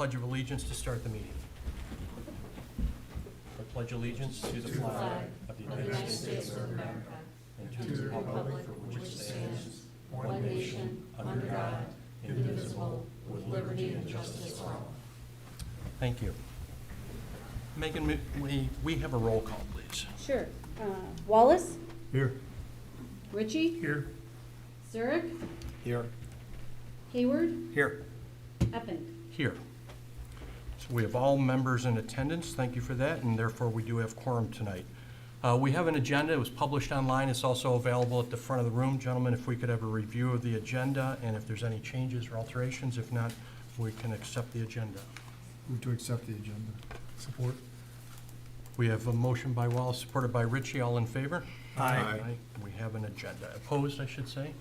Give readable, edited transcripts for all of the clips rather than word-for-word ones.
Pledge of Allegiance to start the meeting. I pledge allegiance to the flag of the United States of America and to the republic for which it stands, one nation, under God, indivisible, with liberty and justice for all. Thank you. Megan, we have a roll call, please. Sure. Wallace? Here. Ritchie? Here. Zurich? Here. Hayward? Here. Epping? Here. So we have all members in attendance. Thank you for that, and therefore we do have quorum tonight. We have an agenda. It was published online. It's also available at the front of the room. Gentlemen, if we could have a review of the agenda, and if there's any changes or alterations. If not, we can accept the agenda. Move to accept the agenda. Support. We have a motion by Wallace, supported by Ritchie. All in favor? Aye. We have an agenda. Opposed, I should say?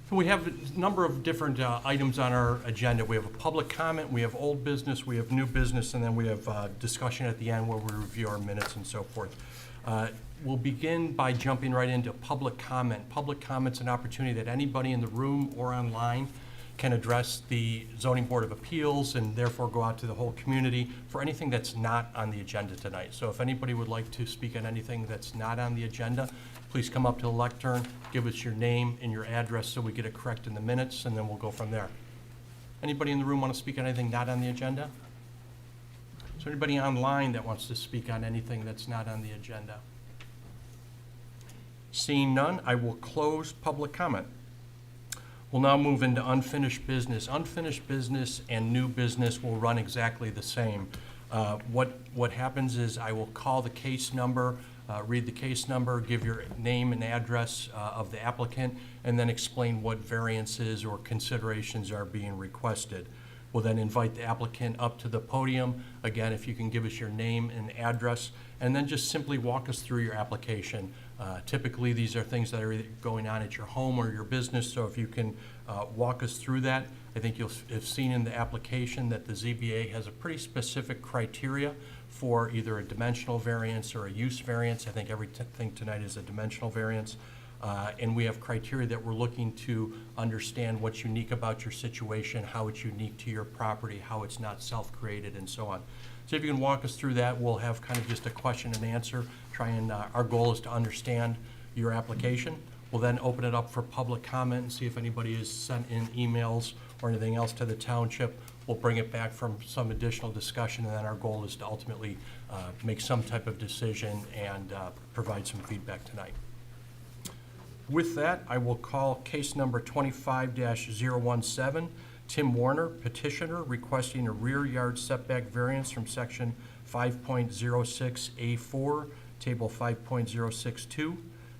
So we have a number of different items on our agenda. We have a public comment, we have old business, we have new business, and then we have discussion at the end where we review our minutes and so forth. We'll begin by jumping right into public comment. Public comment's an opportunity that anybody in the room or online can address the Zoning Board of Appeals and therefore go out to the whole community for anything that's not on the agenda tonight. So if anybody would like to speak on anything that's not on the agenda, please come up to the lectern, give us your name and your address so we get it correct in the minutes, and then we'll go from there. Anybody in the room want to speak on anything not on the agenda? Is there anybody online that wants to speak on anything that's not on the agenda? Seeing none, I will close public comment. We'll now move into unfinished business. Unfinished business and new business will run exactly the same. What happens is I will call the case number, read the case number, give your name and address of the applicant, and then explain what variances or considerations are being requested. We'll then invite the applicant up to the podium. Again, if you can give us your name and address, and then just simply walk us through your application. Typically, these are things that are either going on at your home or your business, so if you can walk us through that. I think you'll have seen in the application that the ZBA has a pretty specific criteria for either a dimensional variance or a use variance. I think everything tonight is a dimensional variance. And we have criteria that we're looking to understand what's unique about your situation, how it's unique to your property, how it's not self-created, and so on. So if you can walk us through that, we'll have kind of just a question and answer. Our goal is to understand your application. We'll then open it up for public comment and see if anybody has sent in emails or anything else to the township. We'll bring it back from some additional discussion, and then our goal is to ultimately make some type of decision and provide some feedback tonight. With that, I will call case number 25-017, Tim Warner, petitioner, requesting a rear yard setback variance from section 5.06A4, table 5.062,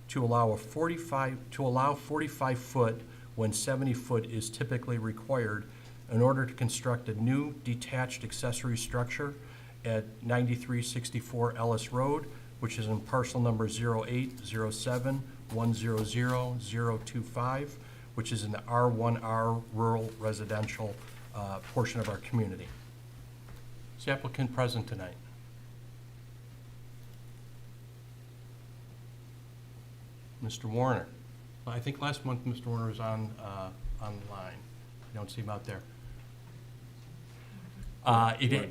to allow 45 foot when 70 foot is typically required in order to construct a new detached accessory structure at 9364 Ellis Road, which is in parcel number 0807100025, which is in the R1R rural residential portion of our community. Is the applicant present tonight? Mr. Warner. Well, I think last month Mr. Warner was on the line. I don't see him out there.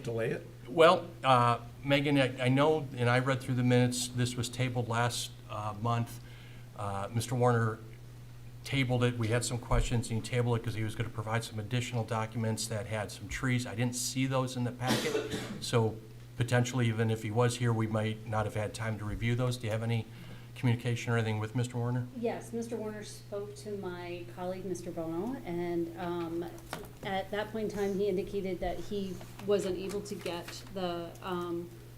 Delay it? Well, Megan, I know, and I read through the minutes, this was tabled last month. Mr. Warner tabled it. We had some questions, and he tabled it because he was going to provide some additional documents that had some trees. I didn't see those in the packet, so potentially, even if he was here, we might not have had time to review those. Do you have any communication or anything with Mr. Warner? Yes, Mr. Warner spoke to my colleague, Mr. Bono, and at that point in time, he indicated that he wasn't able to get the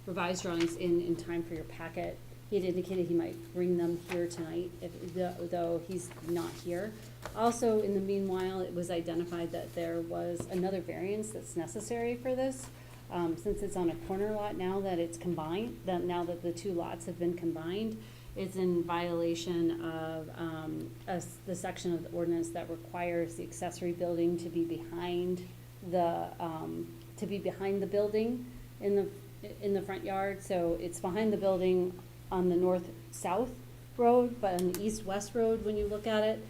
revised drawings in time for your packet. He had indicated he might bring them here tonight, though he's not here. Also, in the meanwhile, it was identified that there was another variance that's necessary for this. Since it's on a corner lot now that it's combined, now that the two lots have been combined, it's in violation of the section of the ordinance that requires the accessory building to be behind the building in the front yard. So it's behind the building on the north-south road, but on the east-west road, when you look at it,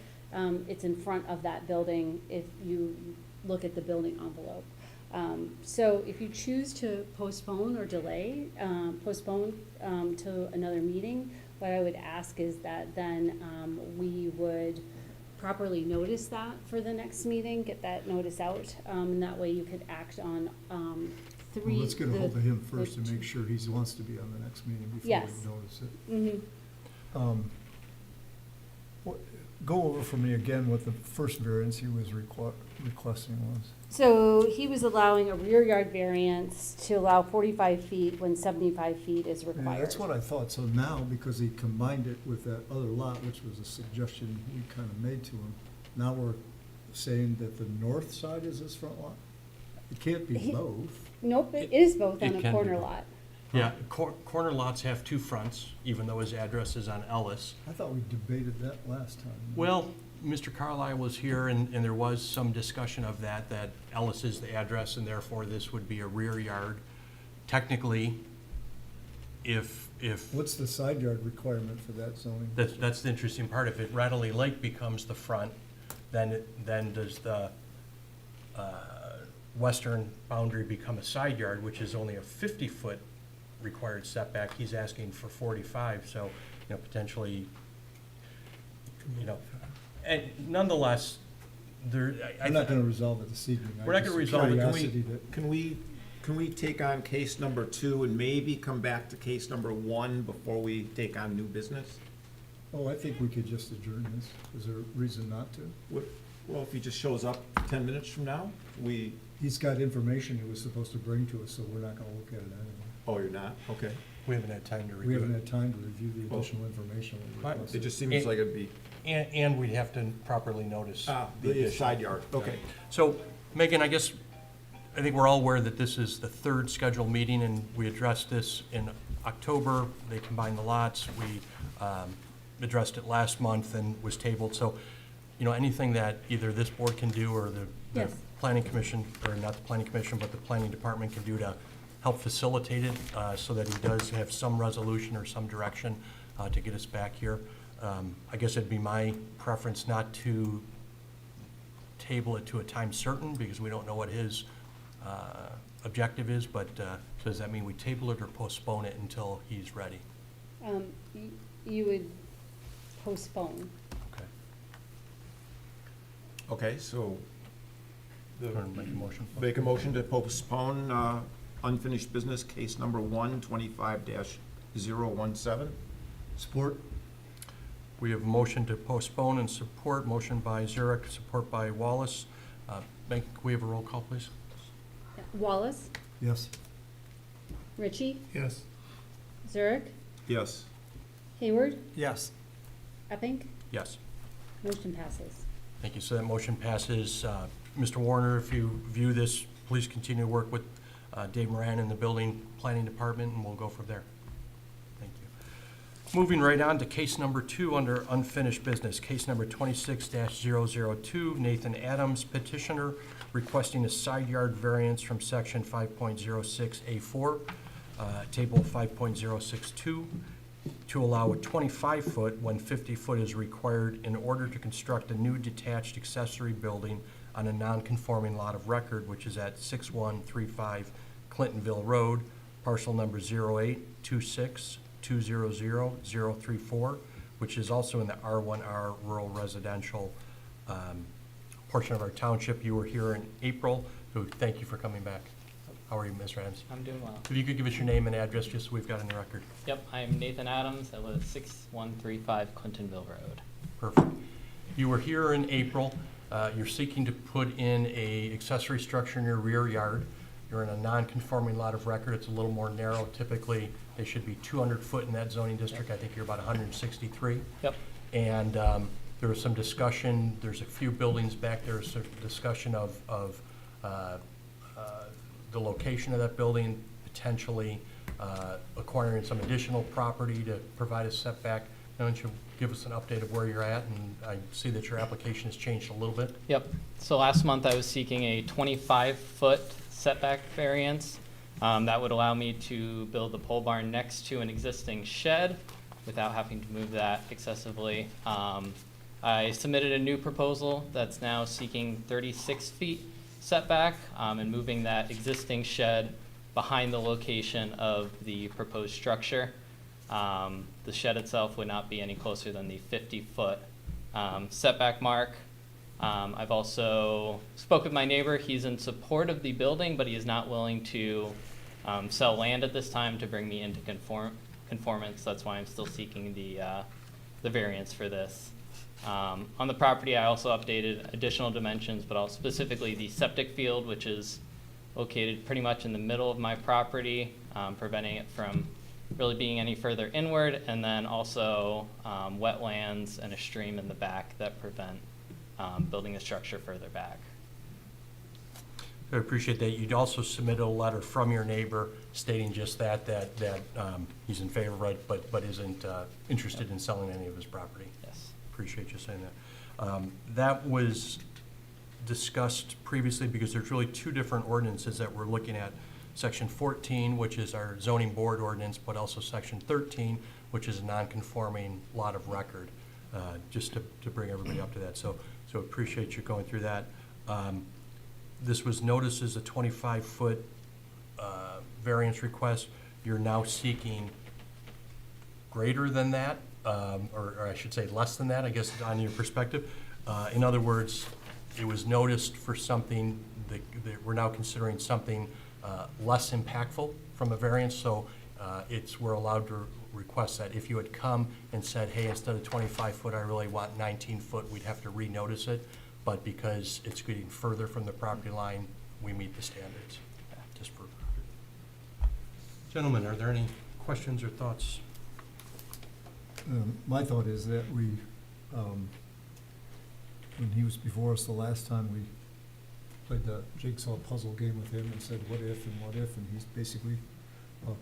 it's in front of that building if you look at the building envelope. So if you choose to postpone or delay, to another meeting, what I would ask is that then we would properly notice that for the next meeting, get that notice out, and that way you could act on three. Well, let's get a hold of him first the- and make sure he wants to be on the next meeting before Yes. we notice it. Mhm. Go over for me again what the first variance he was requesting was. So he was allowing a rear yard variance to allow 45 feet when 75 feet is Yeah, required. that's what I thought. So now, because he combined it with that other lot, which was a suggestion we kind of made to him, now we're saying that the north side is his front lot? It can't be He- both. Nope, it is both It on a can be corner both. lot. Yeah, corner lots have two fronts, even though his address is on Ellis. I thought we debated that last time. Well, Mr. Carlisle was here, and there was some discussion of that Ellis is the address, and therefore this would be a rear yard. Technically, if, What's the side yard requirement for that zoning? that's the interesting part, if it Rattley Lake becomes the front, then does the western boundary become a side yard, which is only a 50-foot required setback. He's asking for 45, so, potentially, and nonetheless, I'm not gonna resolve it this evening. We're not gonna resolve it. Curiosity that- Can we take on case number 2 and maybe come back to case number 1 before we take on new business? Oh, I think we could just adjourn this. Is there a reason not to? Well, if he just shows up 10 minutes from now, He's got information he was supposed to bring to us, so we're not gonna look at it anyway. oh, you're not? Okay. we haven't had time to We review haven't it. had time to review the Oh. additional information we Right. It requested. just seems like it'd be, And we'd have to properly notice. the addition. side yard, okay. So, Megan, I think we're all aware that this is the third scheduled meeting, and we addressed this in October. They combined the lots. We addressed it last month and was tabled. So, anything that either this board can do or the Yes. planning commission, or not the planning commission, but the planning department can do to help facilitate it, so that he does have some resolution or some direction to get us back here. I guess it'd be my preference not to table it to a time certain, because we don't know what his objective is, but does that mean we table it or postpone it until he's ready? You would postpone. Okay. Okay, so Want to make a motion? make a motion to postpone unfinished business, case number 1, 25-017. Support? We have a motion to postpone and support, motion by Zurich, support by Wallace. Can we have a roll call, please? Wallace, Yes. Ritchie, Yes. Zurich, Yes. Hayward, Yes. Epping, Yes. motion passes. Thank you. So that motion passes. Mr. Warner, if you view this, please continue to work with Dave Moran in the building planning department, and we'll go from there. Thank you. Moving right on to case number 2 under unfinished business, case number 26-002, Nathan Adams petitioner requesting a side yard variance from section 5.06A4, table 5.062, to allow a 25-foot when 50-foot is required in order to construct a new detached accessory building on a non-conforming lot of record, which is at 6135 Clintonville Road, parcel number 08262000034, which is also in the R1R rural residential portion of our township. You were here in April, so thank you for coming back. How are you, Ms. Rams? I'm doing well. If you could give us your name and address, just so we've got it in the record. Yep, I'm Nathan Adams. I live at 6135 Clintonville Road. Perfect. You were here in April. You're seeking to put in a accessory structure in your rear yard. You're in a non-conforming lot of record. It's a little more narrow. Typically, they should be 200 foot in that zoning district. I think you're about 163. Yep. And there was some discussion, there's a few buildings back there, so discussion of the location of that building, potentially acquiring some additional property to provide a setback. Why don't you give us an update of where you're at? And I see that your application has changed a little bit. Yep. So last month I was seeking a 25-foot setback variance. That would allow me to build the pole barn next to an existing shed without having to move that excessively. I submitted a new proposal that's now seeking 36 feet. setback, and moving that existing shed behind the location of the proposed structure. The shed itself would not be any closer than the 50-foot setback mark. I've also spoke with my neighbor. He's in support of the building, but he is not willing to sell land at this time to bring me into conformance. That's why I'm still seeking the variance for this. On the property, I also updated additional dimensions, but also specifically the septic field, which is located pretty much in the middle of my property, preventing it from really being any further inward, and then also wetlands and a stream in the back that prevent building the structure further back. I appreciate that. You'd also submitted a letter from your neighbor stating just that he's in favor of it, but isn't interested in selling any of his property. Yes. Appreciate you saying that. That was discussed previously because there's really two different ordinances that we're looking at. Section 14, which is our zoning board ordinance, but also Section 13, which is a non-conforming lot of record, just to bring everybody up to that. So appreciate you going through that. This was noticed as a 25-foot variance request. You're now seeking greater than that, or I should say less than that, I guess, on your perspective. In other words, it was noticed for something that we're now considering something less impactful from a variance, so we're allowed to request that. If you had come and said, hey, instead of 25-foot, I really want 19-foot, we'd have to renotice it. But because it's getting further from the property line, we meet the standards. Just for gentlemen, are there any questions or thoughts? My thought is that we, when he was before us the last time, we played the jigsaw puzzle game with him and said what if, and he's basically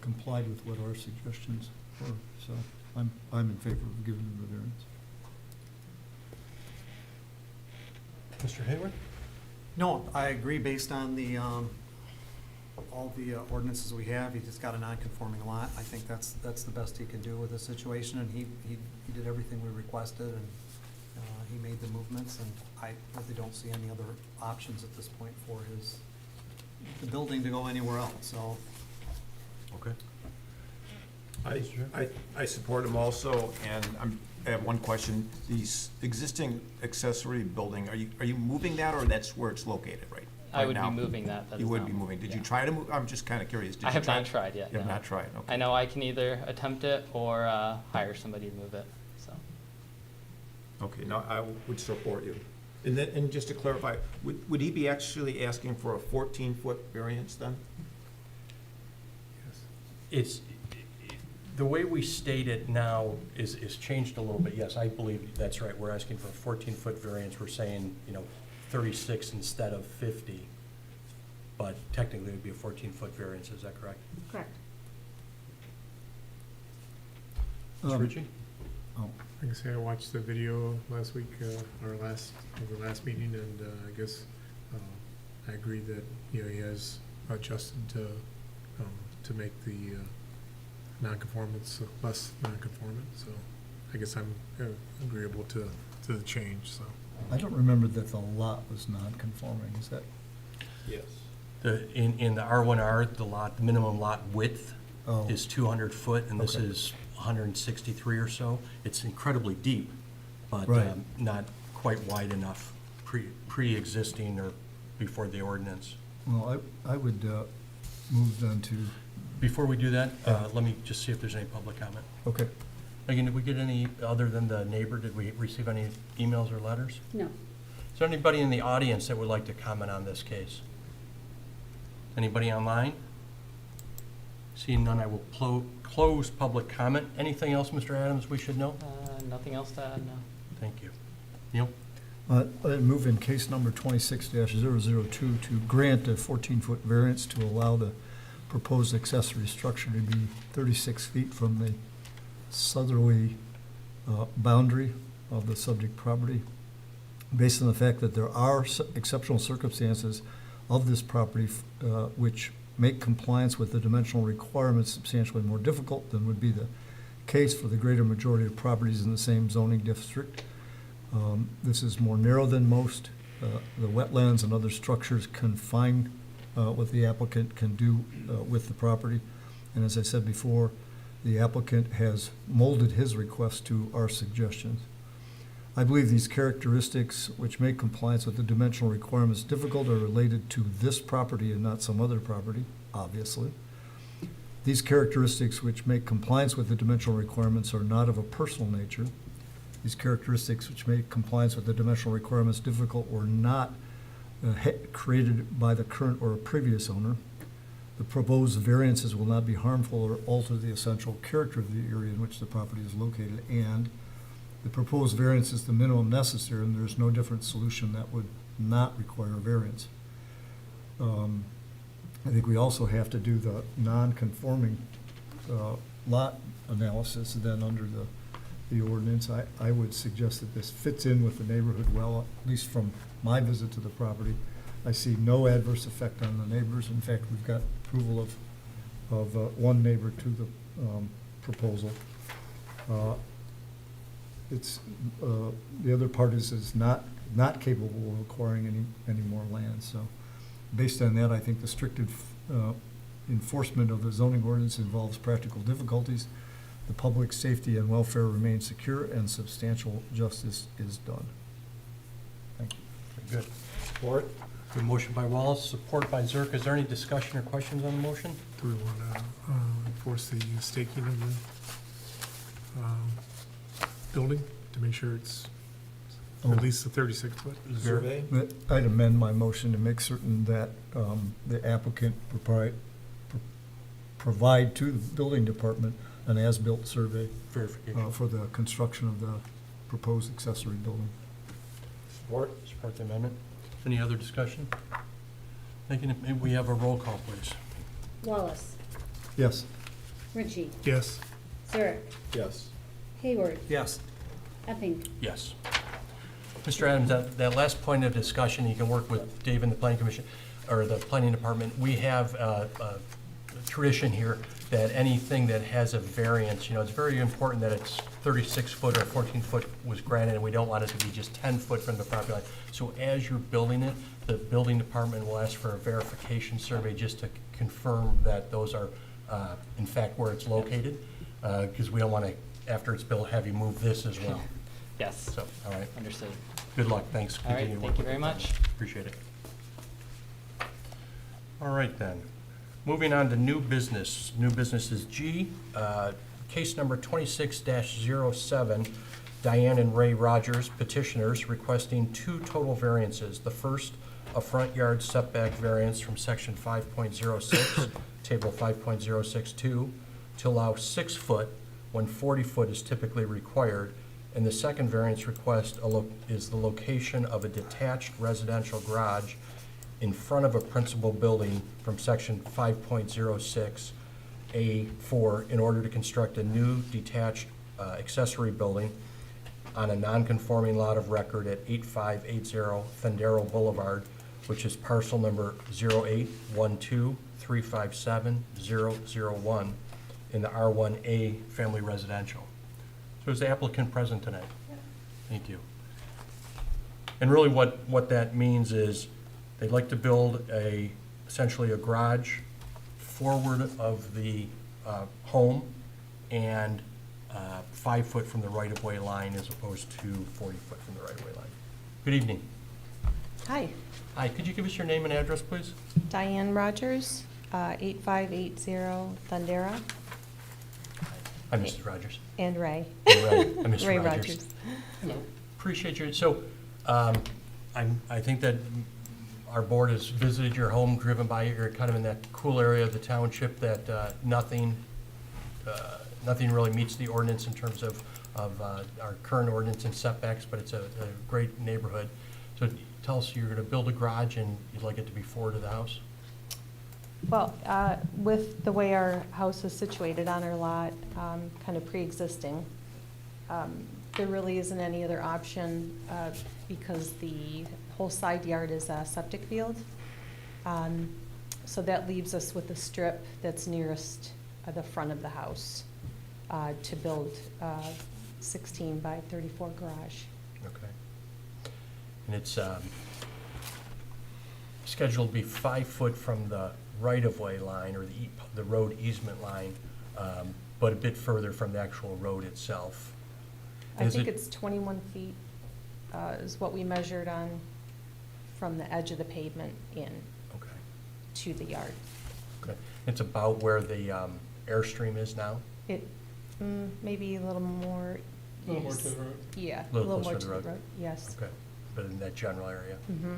complied with what our suggestions were. So I'm in favor of giving him the variance. Mr. Hayward? No, I agree based on the, all the ordinances we have. He just got a non-conforming lot. I think that's the best he can do with the situation, and he did everything we requested, and he made the movements, and I really don't see any other options at this point for the building to go anywhere else, so. Okay. I support him also, and I have one question. The existing accessory building, are you moving that, or that's where it's located right now? I would be moving that. That You is would not be moving. Did you yeah. try to move? I'm just kind of curious. Did I you have try? not tried yet. You have no. not tried, okay. I know I can either attempt it or hire somebody to move it. So Okay, now I would support you. And just to clarify, would he be actually asking for a 14-foot variance then? It's, the way we state it now is changed a little bit. Yes, I believe that's right. We're asking for a 14-foot variance. We're saying, 36 instead of 50. But technically it would be a 14-foot variance. Is that correct? Correct. Mr. Ritchie? Oh, Like I say, I watched the video last week, or the last meeting, and I guess I agree that, he has adjusted to make the non-conformance less non-conformant, so I guess I'm agreeable to the change, so. I don't remember that the lot was non-conforming. Is that? Yes. In the R1R, the minimum lot width Oh. is 200 foot, and this Okay. is 163 or so. It's incredibly deep, but Right. not quite wide enough pre-existing or before the ordinance. Well, I would move then to. Before we do that, let me just see if there's any public comment. Okay. Again, did we get any, other than the neighbor, did we receive any emails or letters? No. Is there anybody in the audience that would like to comment on this case? Anybody online? Seeing none, I will close public comment. Anything else, Mr. Adams, we should know? nothing else to add. No. Thank you. Neil? I'd move in case number 26-002 to grant a 14-foot variance to allow the proposed accessory structure to be 36 feet from the southerly boundary of the subject property, based on the fact that there are exceptional circumstances of this property which make compliance with the dimensional requirements substantially more difficult than would be the case for the greater majority of properties in the same zoning district. This is more narrow than most the wetlands and other structures confined what the applicant can do with the property. And as I said before, the applicant has molded his request to our suggestions. I believe these characteristics, which make compliance with the dimensional requirements difficult, are related to this property and not some other property, obviously. These characteristics, which make compliance with the dimensional requirements, are not of a personal nature. These characteristics, which make compliance with the dimensional requirements difficult, were not created by the current or previous owner. The proposed variances will not be harmful or alter the essential character of the area in which the property is located, and the proposed variance is the minimum necessary, and there is no different solution that would not require a variance. I think we also have to do the non-conforming lot analysis then under the ordinance. I would suggest that this fits in with the neighborhood well, at least from my visit to the property. I see no adverse effect on the neighbors. In fact, we've got approval of one neighbor to the proposal. The other part is not capable of acquiring any more land. So based on that, I think the strict enforcement of the zoning ordinance involves practical difficulties. The public safety and welfare remain secure, and substantial justice is done. Thank you. Very good. Support. Good motion by Wallace, support by Zerk. Is there any discussion or questions on the motion? Do we want to enforce the staking of the building to make sure it's at least the 36-foot? Survey? I'd amend my motion to make certain that the applicant provide to the building department an as-built survey Verification. for the construction of the proposed accessory building. Support. Support the amendment. Any other discussion? May we have a roll call, please? Wallace, Yes. Ritchie, Yes. Zurich, Yes. Hayward, Yes. Epping. Yes. Mr. Adams, that last point of discussion, you can work with Dave and the planning commission, or the planning department. We have a tradition here that anything that has a variance, it's very important that it's 36 foot or 14 foot was granted, and we don't want it to be just 10 foot from the property line. So as you're building it, the building department will ask for a verification survey just to confirm that those are, in fact, where it's located, because we don't want to, after it's built, have you move this as well. Yes, So, all right, understood. good luck, thanks. All right, Continue to thank work you with very the much. town. Appreciate it. All right, then. Moving on to new business. New business is G, case number 26-07, Diane and Ray Rogers, petitioners, requesting two total variances. The first, a front yard setback variance from section 5.06, table 5.062, to allow 6 foot when 40 foot is typically required. And the second variance request is the location of a detached residential garage in front of a principal building from section 5.06A4 in order to construct a new detached accessory building on a non-conforming lot of record at 8580 Fendero Boulevard, which is parcel number 0812357-001 in the R1A Family Residential. So is the applicant present tonight? Thank you. And really what that means is they'd like to build essentially a garage forward of the home and 5 foot from the right-of-way line as opposed to 40 foot from the right-of-way line. Good evening. Hi, Hi, could you give us your name and address, please? Diane Rogers, 8580 Thundera, Hi, Mrs. Rogers. and Ray. Ray, I'm Mr. Ray Rogers. Rogers. Appreciate you. So, I think that our board has visited your home, driven by it. You're kind of in that cool area of the township that nothing really meets the ordinance in terms of our current ordinance and setbacks, but it's a great neighborhood. So tell us, you're going to build a garage and you'd like it to be forward of the house? Well, with the way our house is situated on our lot, kind of pre-existing, there really isn't any other option because the whole side yard is a septic field. So that leaves us with the strip that's nearest the front of the house to build 16 by 34 garage. Okay. And it's scheduled to be 5 foot from the right-of-way line, or the road easement line, but a bit further from the actual road itself. I Is think it- it's 21 feet is what we measured on from the edge of the pavement in Okay, to the yard. okay. It's about where the Airstream is now? It, maybe a little more. A little more to yes. the road. Yeah, a Little little closer more to to the the road. road, yes. Okay, but in that general area? Mm-hmm.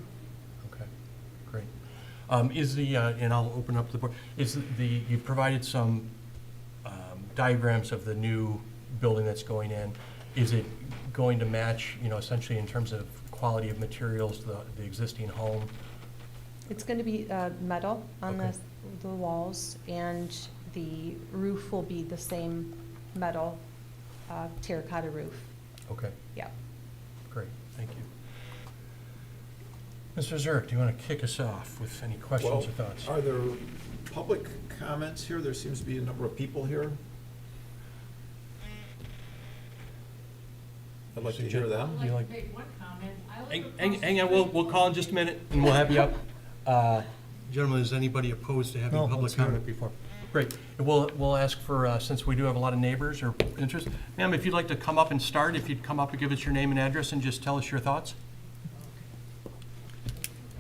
Okay, great. Is the, and I'll open up the board, you provided some diagrams of the new building that's going in. Is it going to match, essentially in terms of quality of materials, the existing home? It's going to be metal on Okay. the walls, and the roof will be the same metal terracotta roof. Okay, Yeah. great, thank you. Mr. Zerk, do you want to kick us off with any questions or thoughts? Are there public comments here? There seems to be a number of people here. I'd like to hear them. You like- make one comment. I live across Hang on, the we'll call in just a minute, and we'll have you up. Gentlemen, is anybody opposed to having No, public let's hear comment it. before? Great. And we'll ask for, since we do have a lot of neighbors or interest, ma'am, if you'd like to come up and start, if you'd come up and give us your name and address and just tell us your thoughts?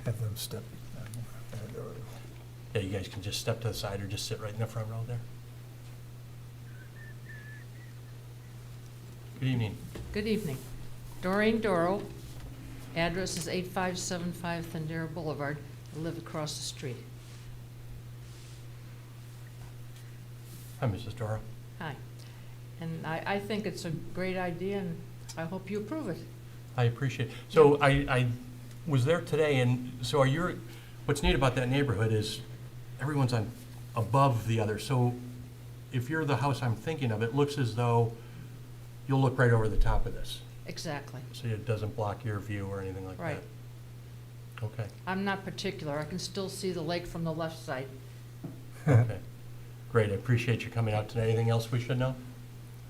Have them step. Yeah, you guys can just step to the side or just sit right in the front row there. Good evening. Good evening. Doreen Doro. Address is 8575 Thundera Boulevard. I live across the street. Hi, Mrs. Dora. Hi. And I think it's a great idea, and I hope you approve it. I appreciate it. So I was there today, and so what's neat about that neighborhood is everyone's on above the other. So if you're the house I'm thinking of, it looks as though you'll look right over the top of this. Exactly. So it doesn't block your view or anything like that? Right. Okay, I'm not particular. I can still see the lake from the left side. okay. Great, I appreciate you coming out tonight. Anything else we should know?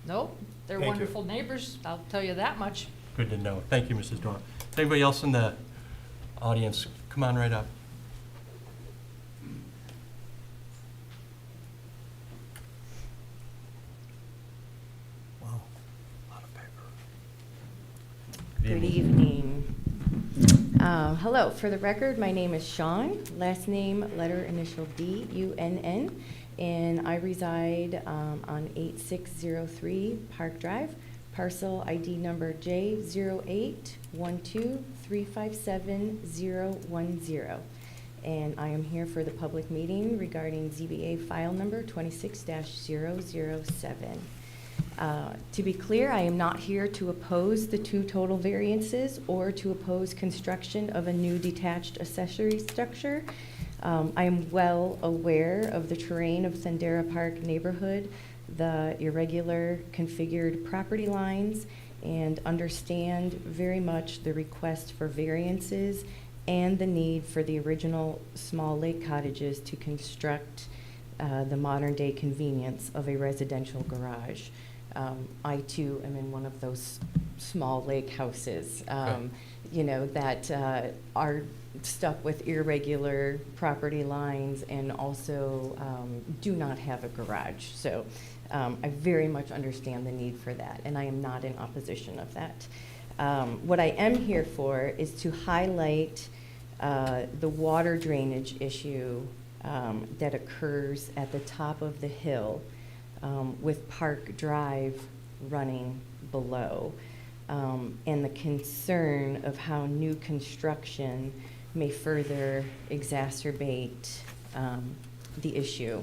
Nope, they're Thank you. wonderful neighbors. I'll tell you that much. Good to know. Thank you, Mrs. Dora. Anybody else in the audience? Come on right up. Wow, a lot of paper. Good evening. Hello, for the record, my name is Sean, last name, letter initial D, U-N-N, and I reside on 8603 Park Drive, parcel ID number J0812357010. And I am here for the public meeting regarding ZBA file number 26-007. To be clear, I am not here to oppose the 2 total variances or to oppose construction of a new detached accessory structure. I am well aware of the terrain of Thundera Park neighborhood, the irregular configured property lines, and understand very much the request for variances and the need for the original small lake cottages to construct the modern-day convenience of a residential garage. I too am in one of those small lake houses, that are stuck with irregular property lines and also do not have a garage. So I very much understand the need for that, and I am not in opposition of that. What I am here for is to highlight the water drainage issue that occurs at the top of the hill with Park Drive running below, and the concern of how new construction may further exacerbate the issue.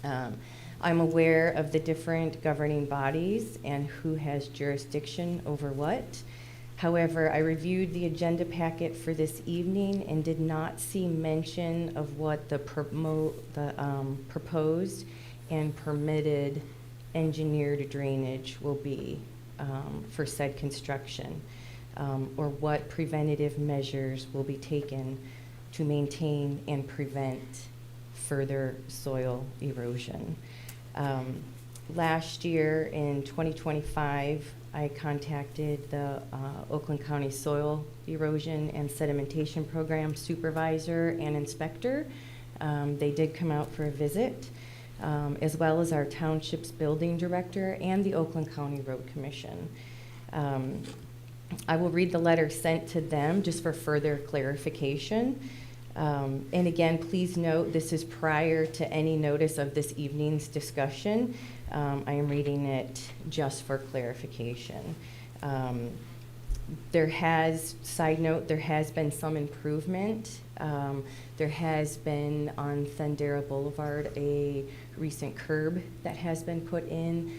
I'm aware of the different governing bodies and who has jurisdiction over what. However, I reviewed the agenda packet for this evening and did not see mention of what the proposed and permitted engineered drainage will be for said construction, or what preventative measures will be taken to maintain and prevent further soil erosion. Last year in 2025, I contacted the Oakland County Soil Erosion and Sedimentation Program Supervisor and Inspector. They did come out for a visit, as well as our township's building director and the Oakland County Road Commission. I will read the letter sent to them just for further clarification. And again, please note, this is prior to any notice of this evening's discussion. I am reading it just for clarification. Side note, there has been some improvement. There has been on Thundera Boulevard a recent curb that has been put in,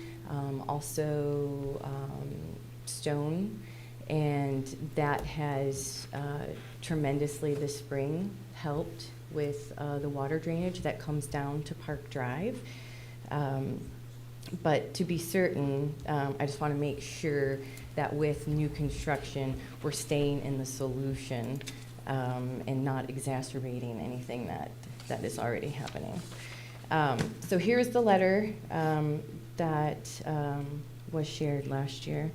also stone, and that has tremendously this spring helped with the water drainage that comes down to Park Drive. But to be certain, I just want to make sure that with new construction, we're staying in the solution and not exacerbating anything that is already happening. So here's the letter that was shared last year.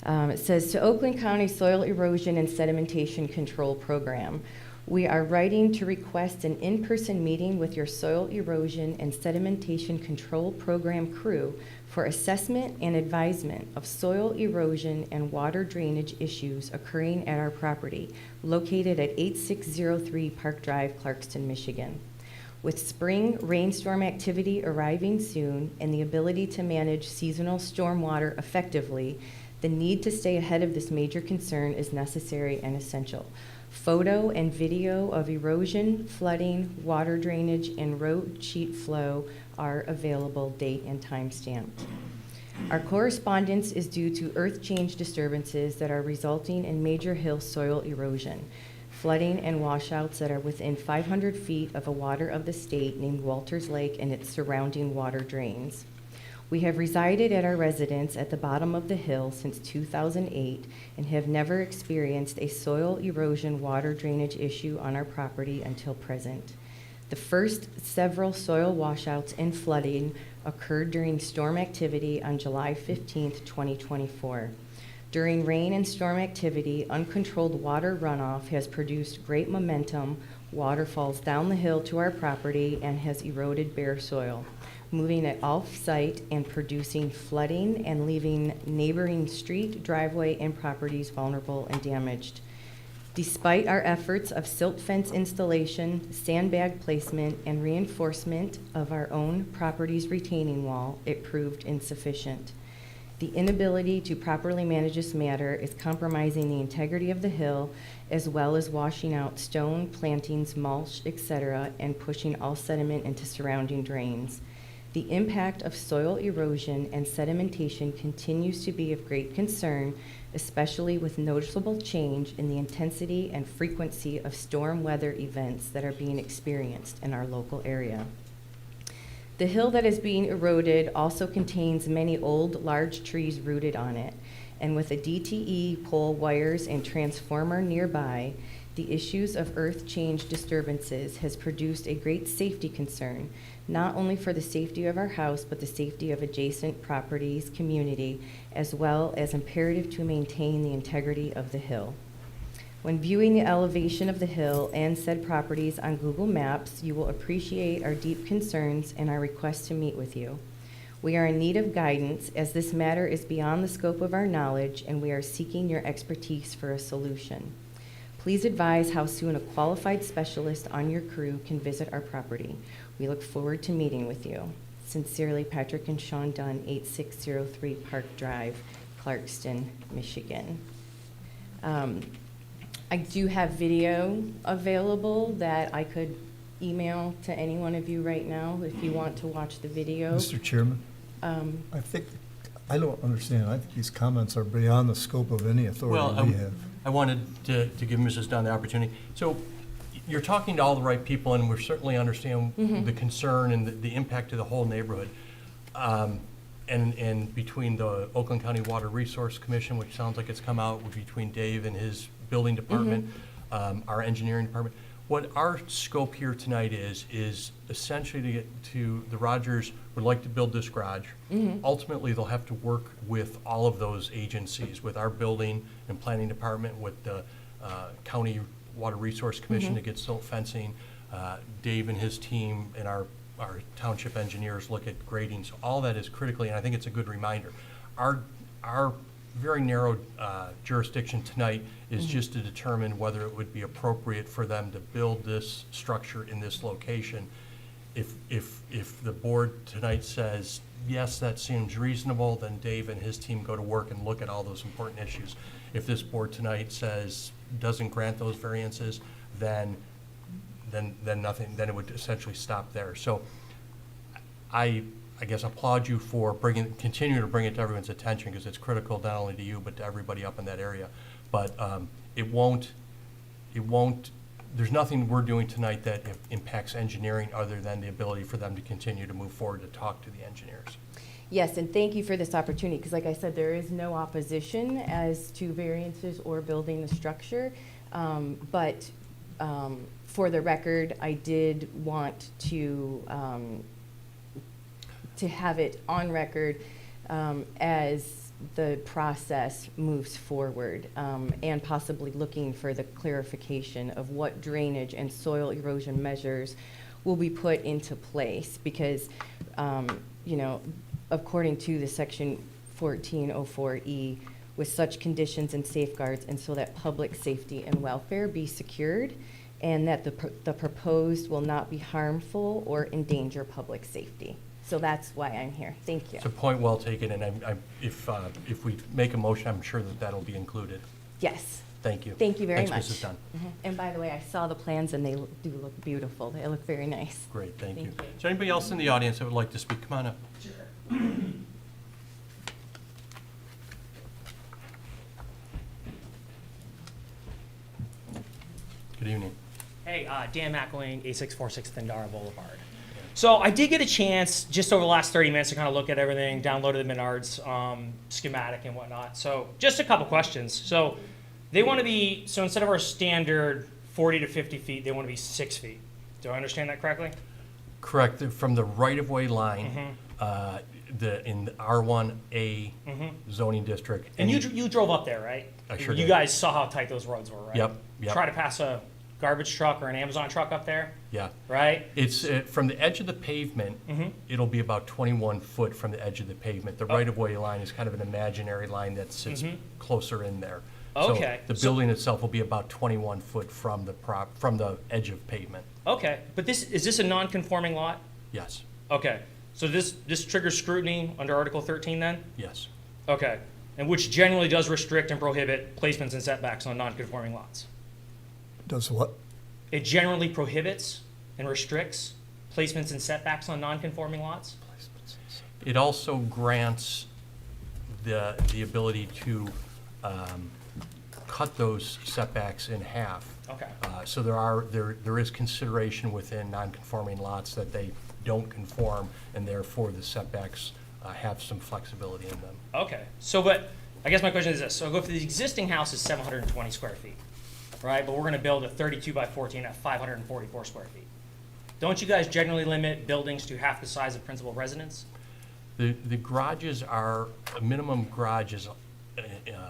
It says, to Oakland County Soil Erosion and Sedimentation Control Program, we are writing to request an in-person meeting with your Soil Erosion and Sedimentation Control Program crew for assessment and advisement of soil erosion and water drainage issues occurring at our property located at 8603 Park Drive, Clarkston, Michigan. With spring rainstorm activity arriving soon and the ability to manage seasonal stormwater effectively, the need to stay ahead of this major concern is necessary and essential. Photo and video of erosion, flooding, water drainage, and road sheet flow are available, date and time stamped. Our correspondence is due to earth change disturbances that are resulting in major hill soil erosion, flooding and washouts that are within 500 feet of a water of the state named Walters Lake and its surrounding water drains. We have resided at our residence at the bottom of the hill since 2008 and have never experienced a soil erosion water drainage issue on our property until present. The first several soil washouts and flooding occurred during storm activity on July 15th, 2024. During rain and storm activity, uncontrolled water runoff has produced great momentum, water falls down the hill to our property and has eroded bare soil, moving it off-site and producing flooding and leaving neighboring street, driveway, and properties vulnerable and damaged. Despite our efforts of silt fence installation, sandbag placement, and reinforcement of our own property's retaining wall, it proved insufficient. The inability to properly manage this matter is compromising the integrity of the hill, as well as washing out stone, plantings, mulch, etc., and pushing all sediment into surrounding drains. The impact of soil erosion and sedimentation continues to be of great concern, especially with noticeable change in the intensity and frequency of storm weather events that are being experienced in our local area. The hill that is being eroded also contains many old, large trees rooted on it, and with a DTE pole, wires, and transformer nearby, the issues of earth change disturbances has produced a great safety concern, not only for the safety of our house, but the safety of adjacent properties, community, as well as imperative to maintain the integrity of the hill. When viewing the elevation of the hill and said properties on Google Maps, you will appreciate our deep concerns and our request to meet with you. We are in need of guidance, as this matter is beyond the scope of our knowledge, and we are seeking your expertise for a solution. Please advise how soon a qualified specialist on your crew can visit our property. We look forward to meeting with you. Sincerely, Patrick and Sean Dunn, 8603 Park Drive, Clarkston, Michigan. I do have video available that I could email to any one of you right now if you want to watch the video. Mr. Chairman, I don't understand. I think these comments are beyond the scope of any authority we have. I wanted to give Mrs. Dunn the opportunity. So you're talking to all the right people, and we certainly understand the concern and the impact to the whole neighborhood. And between the Oakland County Water Resource Commission, which sounds like it's come out, between Dave and his building department, our engineering department, What our scope here tonight is essentially to get to, the Rogers would like to build this garage. Ultimately, they'll have to work with all of those agencies, with our building and planning department, with the County Water Resource Commission to get silt fencing. Dave and his team and our township engineers look at grading. So all that is critically, and I think it's a good reminder. Our very narrow jurisdiction tonight is just to determine whether it would be appropriate for them to build this structure in this location. If the board tonight says, yes, that seems reasonable, then Dave and his team go to work and look at all those important issues. If this board tonight says, doesn't grant those variances, then nothing, then it would essentially stop there. So I guess applaud you for continue to bring it to everyone's attention, because it's critical not only to you, but to everybody up in that area. But it won't, there's nothing we're doing tonight that impacts engineering other than the ability for them to continue to move forward to talk to the engineers. Yes, and thank you for this opportunity, because like I said, there is no opposition as to variances or building the structure. But for the record, I did want to have it on record as the process moves forward, and possibly looking for the clarification of what drainage and soil erosion measures will be put into place, because according to the section 1404E, with such conditions and safeguards, and so that public safety and welfare be secured, and that the proposed will not be harmful or endanger public safety. So that's why I'm here. Thank you. It's a point well taken, and if we make a motion, I'm sure that that'll be included. Yes. Thank you. Thank you very much. Thanks, Mrs. Dunn. And by the way, I saw the plans and they do look beautiful. They look very nice. Great, thank you. Thank you. Is there anybody else in the audience that would like to speak? Come on up. Good evening. Hey, Dan McElwain, 8646 Thindara Boulevard. So I did get a chance just over the last 30 minutes to kind of look at everything, downloaded the Menards schematic and whatnot. So just a couple questions. So they want to be, so instead of our standard 40 to 50 feet, they want to be 6 feet. Do I understand that correctly? Correct. From the right-of-way line, in the R1A zoning district. And you drove up there, right? I sure You did. guys saw how tight those roads were, right? Yep. Try to pass a garbage truck or an Amazon truck up there, Yeah. right? It's from the edge of the pavement, it'll be about 21 foot from the edge of the pavement. The right-of-way line is kind of an imaginary line that sits closer in there. Okay. So the building itself will be about 21 foot from the edge of pavement. Okay, but is this a non-conforming lot? Yes, Okay, so this triggers scrutiny under Article 13 then? yes. Okay, and which generally does restrict and prohibit placements and setbacks on non-conforming lots. Does what? It generally prohibits and restricts placements and setbacks on non-conforming lots? It also grants the ability to cut those setbacks in half. Okay, So there is consideration within non-conforming lots that they don't conform, and therefore the setbacks have some flexibility in them. okay. So, but I guess my question is this. So if the existing house is 720 square feet, right? But we're gonna build a 32 by 14 at 544 square feet. Don't you guys generally limit buildings to half the size of principal residence? The garages are, a minimum garage is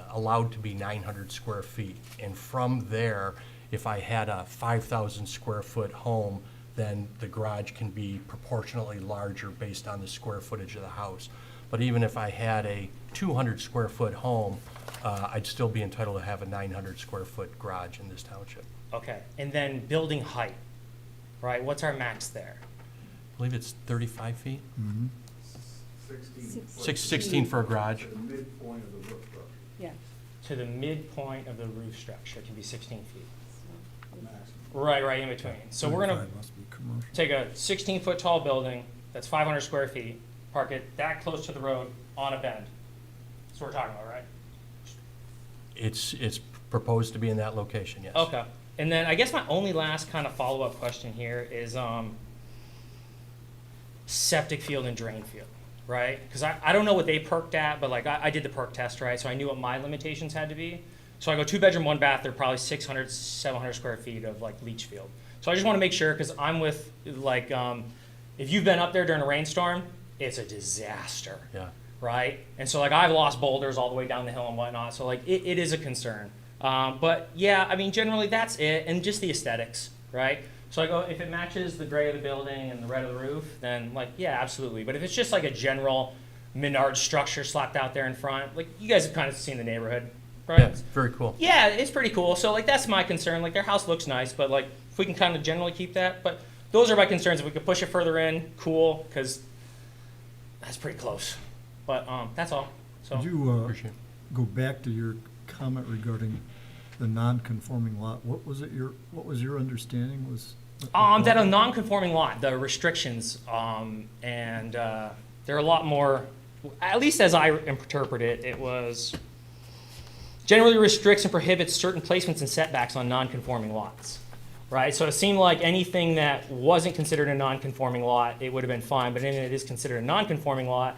allowed to be 900 square feet. And from there, if I had a 5,000 square foot home, then the garage can be proportionately larger based on the square footage of the house. But even if I had a 200 square foot home, I'd still be entitled to have a 900 square foot garage in this township. Okay, and then building height, right? What's our max there? I believe it's 35 feet? 16 16 for a garage. to the midpoint of the roof structure, Yeah. To the midpoint of the roof structure, it can be 16 feet. maximum. Right in between. So we're gonna 35 must be commercial. take a 16-foot tall building that's 500 square feet, park it that close to the road on a bend. That's what we're talking about, right? It's proposed to be in that location, yes. Okay. And then I guess my only last kind of follow-up question here is septic field and drain field, right? Because I don't know what they perked at, but like I did the perk test, right? So I knew what my limitations had to be. So I go 2-bedroom, 1 bath, they're probably 600, 700 square feet of like leach field. So I just want to make sure, because I'm with, like, if you've been up there during a rainstorm, it's a disaster. Yeah. Right? And so, like, I've lost boulders all the way down the hill and whatnot, so, like, it is a concern. But, yeah, I mean, generally, that's it, and just the aesthetics, right? So I go, if it matches the gray of the building and the red of the roof, then, like, yeah, absolutely. But if it's just, like, a general Menard structure slapped out there in front, like, you guys have kind of seen the neighborhood, right? Yeah, it's very cool. Yeah, it's pretty cool. So, like, that's my concern. Like, their house looks nice, but, like, if we can kind of generally keep that. But those are my concerns. If we could push it further in, cool, because that's pretty close. But that's all. So Could you Appreciate it. go back to your comment regarding the non-conforming lot? What was your understanding was? that a non-conforming lot, the restrictions, and there are a lot more, at least as I interpret it, it was generally restricts and prohibits certain placements and setbacks on non-conforming lots, right? So it seemed like anything that wasn't considered a non-conforming lot, it would have been fine, but anything that is considered a non-conforming lot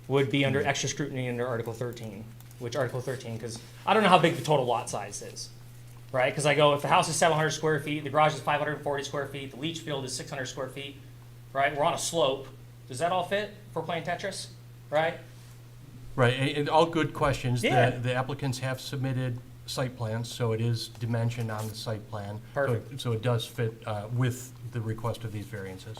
would be under extra scrutiny under Article 13, which Article 13, because I don't know how big the total lot size is, right? Because I go, if the house is 700 square feet, the garage is 540 square feet, the leach field is 600 square feet, right? We're on a slope. Does that all fit for playing Tetris, right? Right, and all good questions. Yeah. The applicants have submitted site plans, so it is dimensioned on the site plan. Perfect. So it does fit with the request of these variances.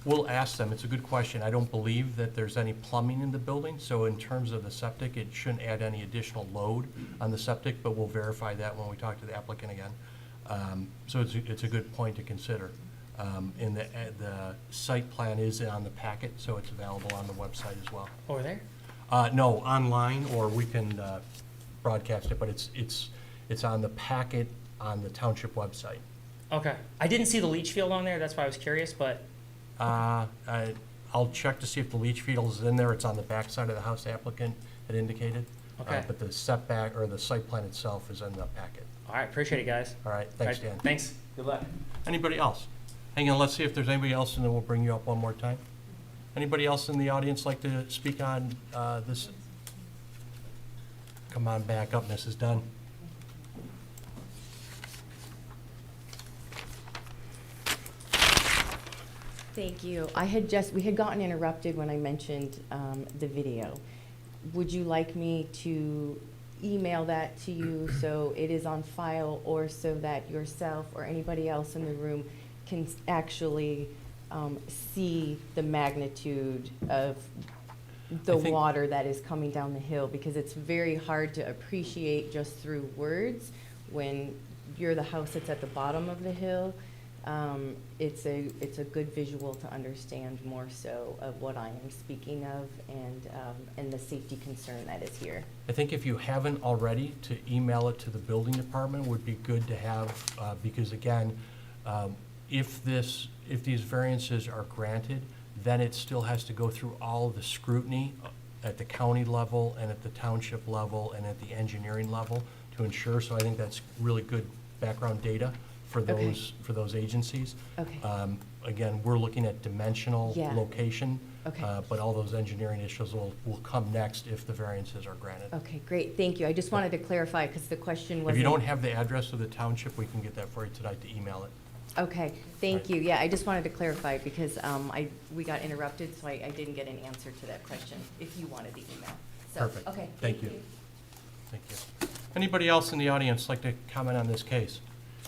We'll ask them, it's a good question. I don't believe that there's any plumbing in the building, so in terms of the septic, it shouldn't add any additional load on the septic, but we'll verify that when we talk to the applicant again. So it's a good point to consider. And the site plan is on the packet, so it's available on the website as well. Over there? No, online, or we can broadcast it, but it's on the packet on the township website. Okay. I didn't see the leach field on there. That's why I was curious, but I'll check to see if the leach field is in there. It's on the back side of the house, the applicant had indicated. Okay. But the setback, or the site plan itself is in the packet. all right. Appreciate it, guys. All right, thanks, All right, Dan. Thanks. Good luck. Anybody else? Hang on, let's see if there's anybody else, and then we'll bring you up one more time. Anybody else in the audience like to speak on this? Come on back up, Mrs. Dunn. Thank you. We had gotten interrupted when I mentioned the video. Would you like me to email that to you so it is on file, or so that yourself or anybody else in the room can actually see the magnitude of the I think- water that is coming down the hill? Because it's very hard to appreciate just through words when you're the house that's at the bottom of the hill. It's a good visual to understand more so of what I am speaking of, and the safety concern that is here. I think if you haven't already, to email it to the building department would be good to have, because again, if these variances are granted, then it still has to go through all the scrutiny at the county level and at the township level and at the engineering level to ensure, so I think that's really good background data for Okay. those agencies. Okay. Again, we're looking at dimensional Yeah. location, Okay. but all those engineering issues will come next if the variances are granted. Okay, great, thank you. I just wanted to clarify, because the question was. If you don't have the address of the township, we can get that for you tonight to email it. Okay, thank you. Yeah, I just wanted to clarify, because we got interrupted, so I didn't get an answer to that question, if you wanted the email. So, Perfect. okay. Thank you. Thank you. Anybody else in the audience like to comment on this case?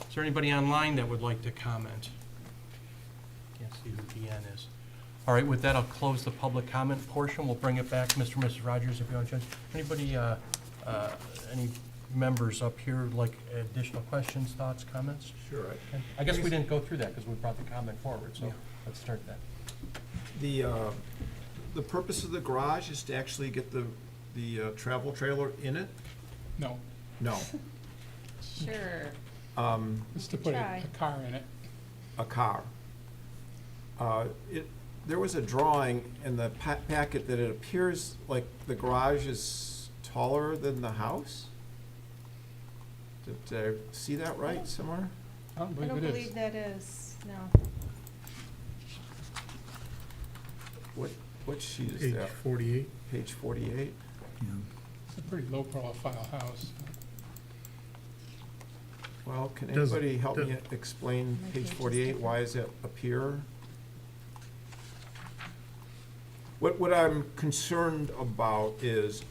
Is there anybody online that would like to comment? Can't see who Deanne is. All right, with that, I'll close the public comment portion. We'll bring it back, Mr. and Mrs. Rogers, if you want to. Anybody, any members up here like additional questions, thoughts, comments? Sure. Okay. I guess we didn't go through that because we brought the comment forward, so let's start that. The purpose of the garage is to actually get the travel trailer in it? No, No. Sure. it's to put a car in it. A car. There was a drawing in the packet that it appears like the garage is taller than the house? Did I see that right somewhere? I don't I believe don't it is. believe that is, no. What sheet is Page that? 48. Page 48? It's a pretty low profile house. Well, can Does- anybody help me does- explain My page page is 48? different. Why is it up here? What I'm concerned about is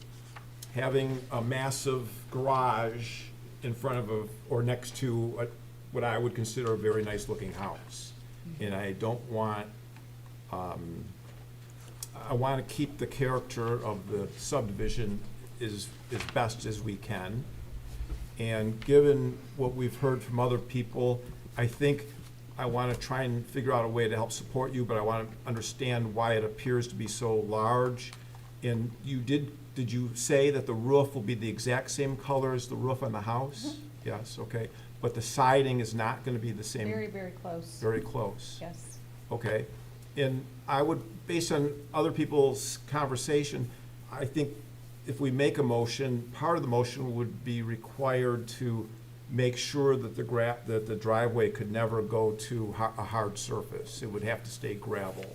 having a massive garage in front of or next to what I would consider a very nice-looking house. And I don't want, I want to keep the character of the subdivision as best as we can. And given what we've heard from other people, I think I want to try and figure out a way to help support you, but I want to understand why it appears to be so large. And did you say that the roof will be the exact same color as the roof on the house? Yes, okay. But the siding is not going to be the same? Very, very close. Very close? Yes. Okay. And I would, based on other people's conversation, I think if we make a motion, part of the motion would be required to make sure that that the driveway could never go to a hard surface. It would have to stay gravel.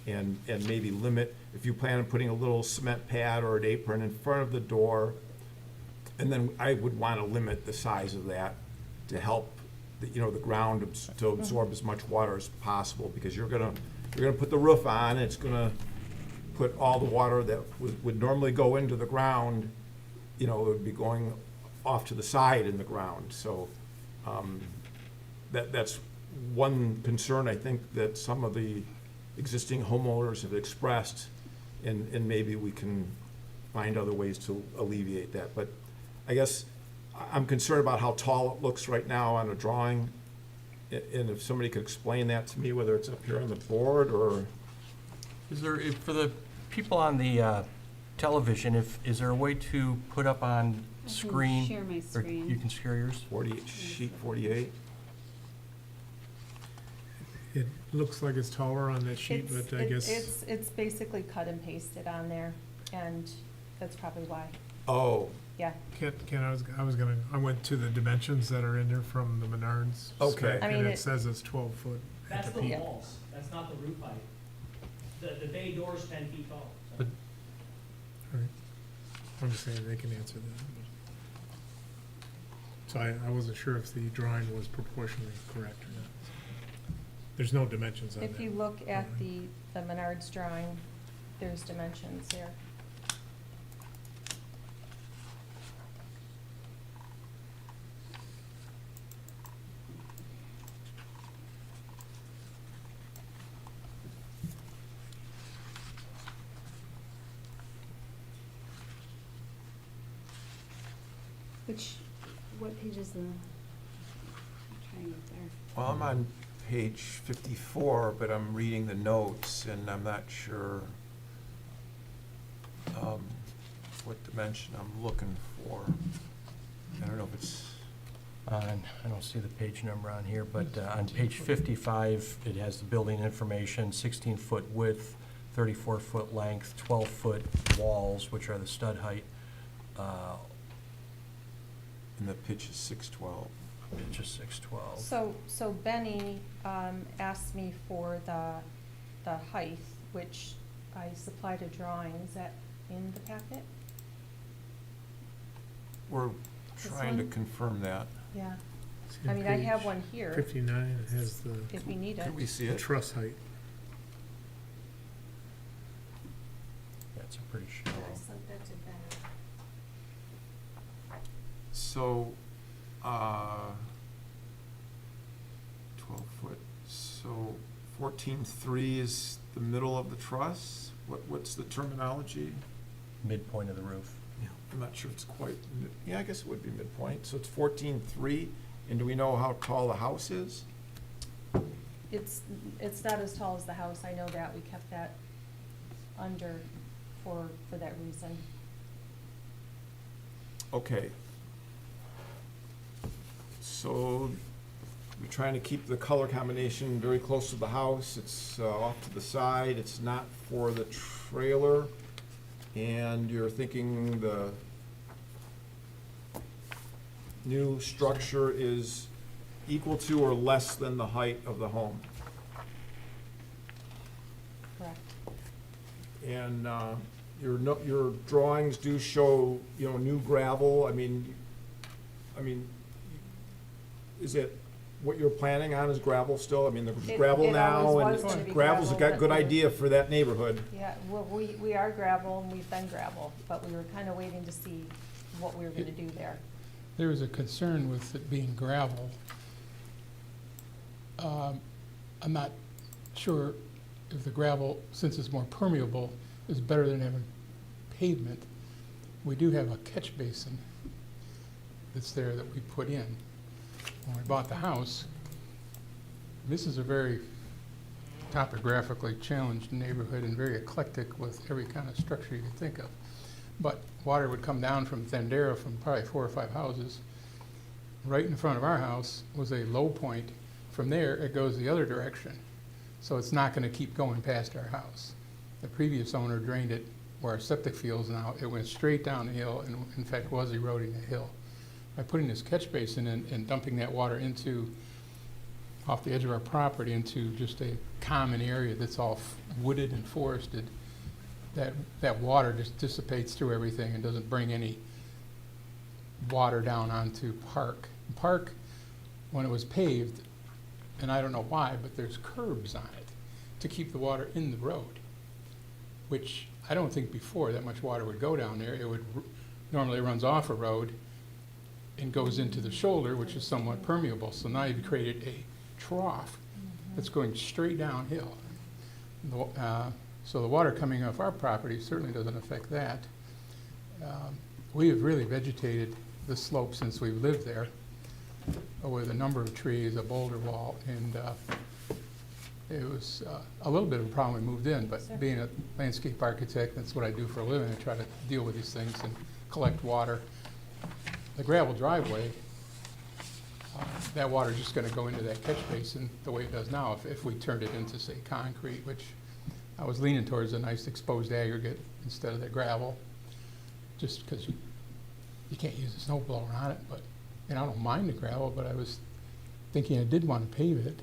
And maybe limit, if you plan on putting a little cement pad or an apron in front of the door, and then I would want to limit the size of that to help, the ground to absorb as much water as possible, because you're gonna put the roof on, and it's gonna put all the water that would normally go into the ground, it would be going off to the side in the ground. So that's one concern I think that some of the existing homeowners have expressed, and maybe we can find other ways to alleviate that. But I guess I'm concerned about how tall it looks right now on a drawing, and if somebody could explain that to me, whether it's up here on the board or... For the people on the television, is there a way to put up on I can screen? share my Or you screen. can share yours? sheet 48? It looks like it's taller on that sheet, but I guess, It's basically cut and pasted on there, and that's probably why, Oh, yeah. Ken, I went to the dimensions that are in there from the Menards. Okay. spec, I mean, And it- it says it's 12 foot at That's the the peak. walls, that's not the roof height. The bay door's 10 feet tall. so. But- Right. I'm just saying they can answer that. So I wasn't sure if the drawing was proportionally correct or not. There's no dimensions on that. If you look at the Menards drawing, there's dimensions there. What page is I'm trying to get there. well, I'm on page 54, but I'm reading the notes, and I'm not sure what dimension I'm looking for. I don't know if it's... I don't see the page number on here, but on page 55, it has the building information, 16-foot width, 34-foot length, 12-foot walls, which are the stud height. And the pitch is 612. It's just 612. So Benny asked me for the height, which I supplied a drawing. Is that in the packet? We're This trying to one? confirm that. Yeah. See I on mean, I have page one here, 59, it has the if we need it. Can we see the it? truss height. That's a pretty shallow. sent that to Ben. So, 12 foot, so 14.3 is the middle of the truss? What's the terminology? Midpoint of the roof. I'm not sure if it's quite, yeah, I guess it would be midpoint. So it's 14.3, and do we know how tall the house is? It's not as tall as the house, I know that. We kept that under for that reason. Okay. So we're trying to keep the color combination very close to the house. It's off to the side. It's not for the trailer. And you're thinking the new structure is equal to or less than the height of the home. Correct. And your drawings do show, new gravel. I mean, is it, what you're planning on is gravel still? I mean, there's It- gravel it now, always and was gonna be gravel's a gravel, good but idea for that neighborhood. Yeah, well, we are gravel and we've been gravel, but we were kind of waiting to see what we were gonna do there. There was a concern with it being gravel. I'm not sure if the gravel, since it's more permeable, is better than having pavement. We do have a catch basin that's there that we put in when we bought the house. This is a very topographically challenged neighborhood and very eclectic with every kind of structure you can think of. But water would come down from Thandera from probably 4 or 5 houses. Right in front of our house was a low point. From there, it goes the other direction. So it's not going to keep going past our house. The previous owner drained it where our septic field is now. It went straight down the hill and in fact was eroding the hill. By putting this catch basin in and dumping that water into, off the edge of our property into just a common area that's all wooded and forested, that water just dissipates through everything and doesn't bring any water down onto Park. Park, when it was paved, and I don't know why, but there's curbs on it to keep the water in the road, which I don't think before that much water would go down there. It would normally runs off a road and goes into the shoulder, which is somewhat permeable. So now you've created a trough that's going straight downhill. So the water coming off our property certainly doesn't affect that. We have really vegetated the slope since we've lived there with a number of trees, a boulder wall, and it was a little bit of a problem when we moved in, but being a landscape architect, that's what I do for a living. I try to deal with these things and collect water. The gravel driveway, that water is just going to go into that catch basin the way it does now if we turned it into, say, concrete, which I was leaning towards a nice exposed aggregate instead of the gravel, just because you can't use a snow blower on it. But and I don't mind the gravel, but I was thinking I did want to pave it.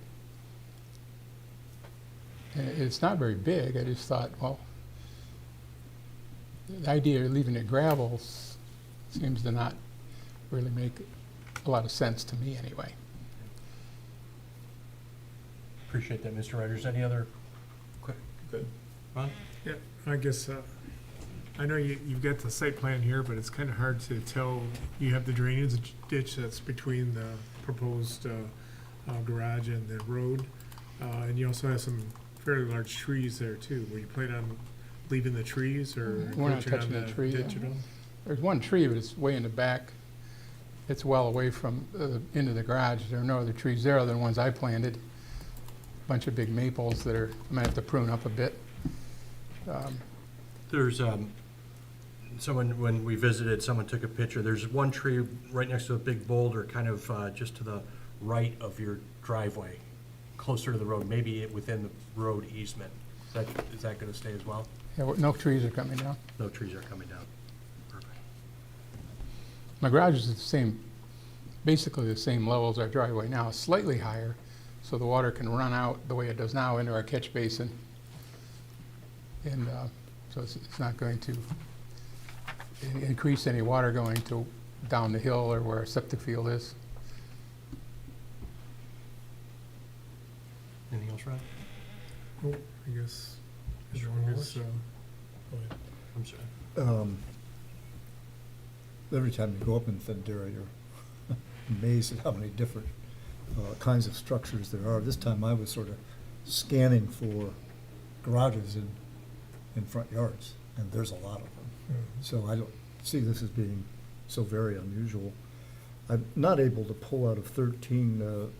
And it's not very big. I just thought, well, the idea of leaving it gravel seems to not really make a lot of sense to me anyway. Appreciate that, Mr. Rogers. Any other quick? Good. Ron? Yeah, I guess, I know you've got the site plan here, but it's kind of hard to tell. You have the drainage ditch that's between the proposed garage and the road. And you also have some fairly large trees there too. Were you planning on leaving the trees or We're not encroaching on touching the the tree. ditch at all? There's one tree, but it's way in the back. It's well away from into the garage. There are no other trees there other than ones I planted. Bunch of big maples that are, I might have to prune up a bit. There's someone, when we visited, someone took a picture. There's one tree right next to a big boulder, kind of just to the right of your driveway, closer to the road, maybe within the road easement. Is that going to stay as well? Yeah, no trees are coming down. No trees are coming down. Perfect. My garage is the same, basically the same level as our driveway now, slightly higher, so the water can run out the way it does now into our catch basin. And so it's not going to increase any water going to down the hill or where our septic field is. Anything else, Ron? Oh, I guess, as Mr. long Wallace? as, go ahead. I'm sorry. Every time you go up in Thandera, you're amazed at how many different kinds of structures there are. This time I was sort of scanning for garages in front yards, and there's a lot of them. So I don't see this as being so very unusual. I'm not able to pull out of 13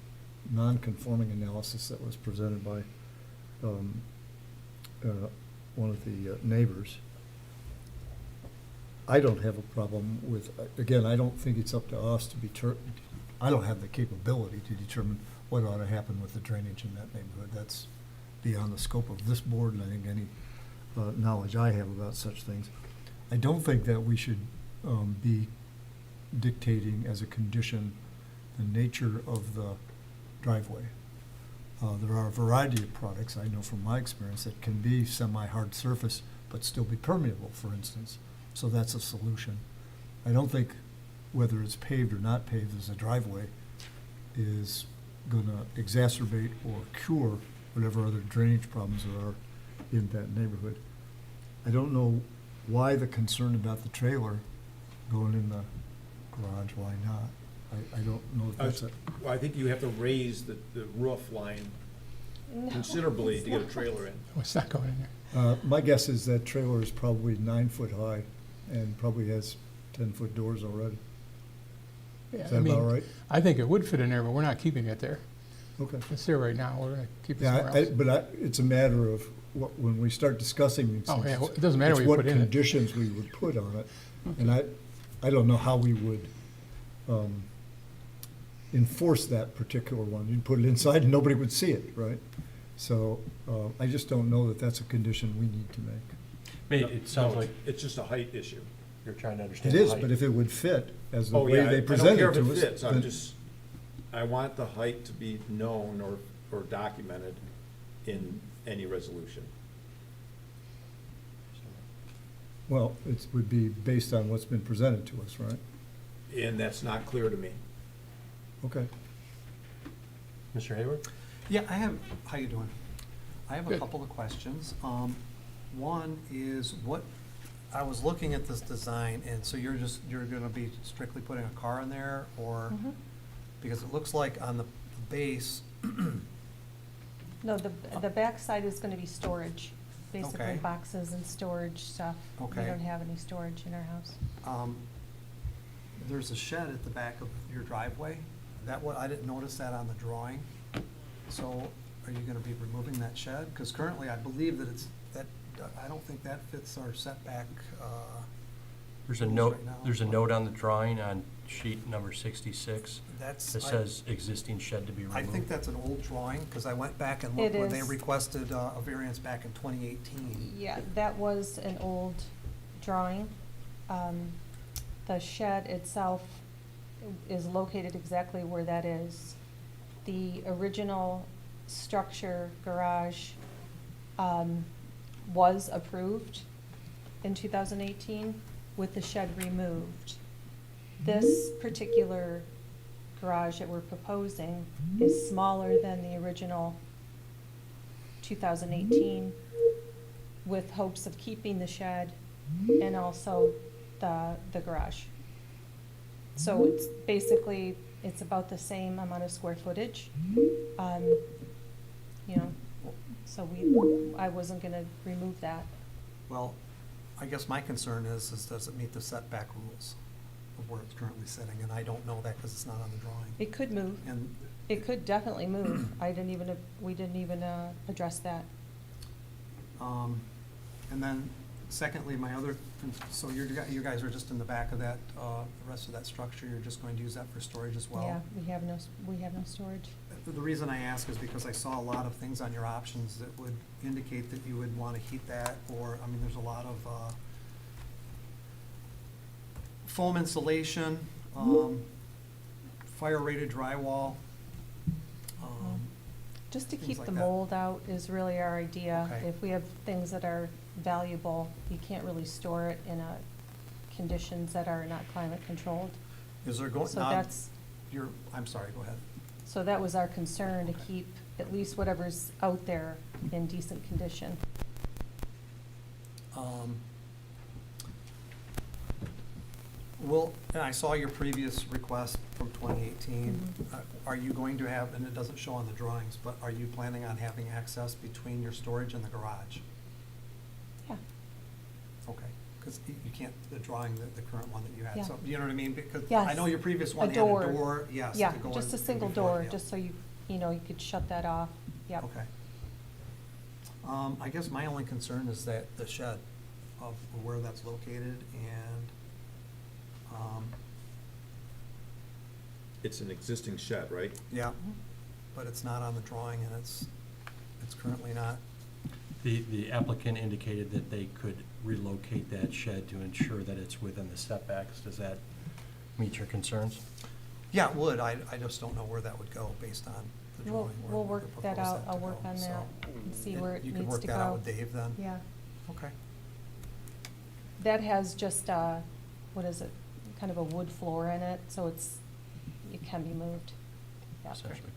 non-conforming analysis that was presented by one of the neighbors. I don't have a problem with, again, I don't think it's up to us to I don't have the capability to determine what ought to happen with the drainage in that neighborhood. That's beyond the scope of this board and I think any knowledge I have about such things. I don't think that we should be dictating as a condition the nature of the driveway. There are a variety of products, I know from my experience, that can be semi-hard surface but still be permeable, for instance. So that's a solution. I don't think whether it's paved or not paved as a driveway is gonna exacerbate or cure whatever other drainage problems there are in that neighborhood. I don't know why the concern about the trailer going in the garage, why not? I don't know if that's a, Well, I think you have to raise the roof line considerably to get a trailer in. Oh, it's not going in there. my guess is that trailer is probably 9 foot high and probably has 10-foot doors already. Yeah, Is I that mean, about right? I think it would fit in there, but we're not keeping it there. Okay. It's there right now, we're gonna keep it Yeah, somewhere else. but it's a matter of what, when we start discussing these Oh, things. yeah, well, it doesn't matter it's what you put in it. What conditions we would put on it. And I don't know how we would enforce that particular one. You'd put it inside and nobody would see it, right? So I just don't know that that's a condition we need to make. It sounds No, like it's just a height issue. you're trying to understand It the is, height. but if it would fit as the Oh, way yeah, they I don't present care it if to it us. fits, I'm then- just, I want the height to be known or documented in any resolution. Well, it would be based on what's been presented to us, right? And that's not clear to me. Okay. Mr. Hayward? Yeah, how you doing? I have a Good. couple of questions. One is I was looking at this design, and so you're gonna be strictly putting a car in there, or, Mhm. because it looks like on the base, No, the backside is gonna be storage, basically Okay. boxes and storage stuff. Okay. We don't have any storage in our house. there's a shed at the back of your driveway. I didn't notice that on the drawing. So are you gonna be removing that shed? Because currently I believe that I don't think that fits our setback, There's a rules note, right now. there's a note on the drawing on sheet number 66 That's. that says existing shed to be removed. I think that's an old drawing, because I went back and It looked when they is. requested a variance back in 2018. Yeah, that was an old drawing. The shed itself is located exactly where that is. The original structure garage was approved in 2018 with the shed removed. This particular garage that we're proposing is smaller than the original 2018, with hopes of keeping the shed and also the garage. So it's basically, it's about the same amount of square footage. You know, so I wasn't gonna remove that. Well, I guess my concern is does it meet the setback rules of where it's currently sitting? And I don't know that because it's not on the drawing. It could move. And, It could definitely move. We didn't even address that. and then secondly, so you guys are just in the back of that, the rest of that structure, you're just going to use that for storage as well? Yeah, we have no storage. The reason I ask is because I saw a lot of things on your options that would indicate that you would want to heat that, or, I mean, there's a lot of foam insulation, fire-rated drywall. Just to Things keep like the that. mold out is really our idea. Okay. If we have things that are valuable, you can't really store it in conditions that are not climate controlled. Is there going, So that's, I'm sorry, go ahead. so that was our concern, to keep at least whatever's out there in decent condition. Well, and I saw your previous request from 2018. Mhm. Are you going to have, and it doesn't show on the drawings, but are you planning on having access between your storage and the garage? Yeah, Okay, because you can't, the drawing, the current one that you had, Yeah. so, you know what I mean? Because Yes. I know your previous one A had a door. door, yes. yeah, to go just in a single before, door, yeah. just so you could shut that off. Yep. Okay. I guess my only concern is that the shed of where that's located, and, It's an existing shed, right? yeah, but it's not on the drawing, and it's currently not. The applicant indicated that they could relocate that shed to ensure that it's within the setbacks. Does that meet your concerns? Yeah, it would, I just don't know where that would go based on the We'll, drawing. where we'll we work could that propose out. to I'll work go, on so. that and see And where it you needs can to work that out go. with Dave then? Yeah, Okay. that has just, what is it, kind of a wood floor in it, so it can be moved. after. essentially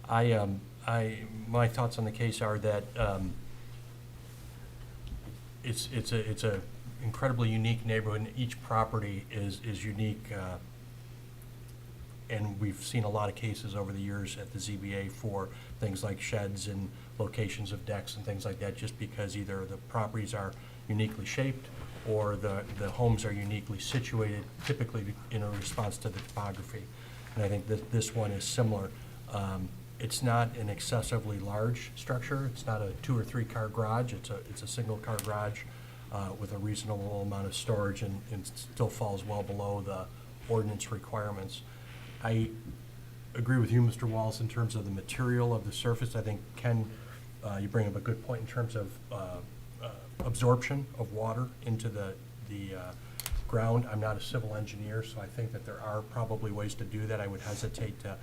permanent. My thoughts on the case are that it's a incredibly unique neighborhood, and each property is unique. And we've seen a lot of cases over the years at the ZBA for things like sheds and locations of decks and things like that, just because either the properties are uniquely shaped or the homes are uniquely situated, typically in a response to the topography. And I think that this one is similar. It's not an excessively large structure. It's not a 2 or 3 car garage. It's a single car garage with a reasonable amount of storage, and still falls well below the ordinance requirements. I agree with you, Mr. Wallace, in terms of the material of the surface. I think, Ken, you bring up a good point in terms of absorption of water into the ground. I'm not a civil engineer, so I think that there are probably ways to do that. I would hesitate to,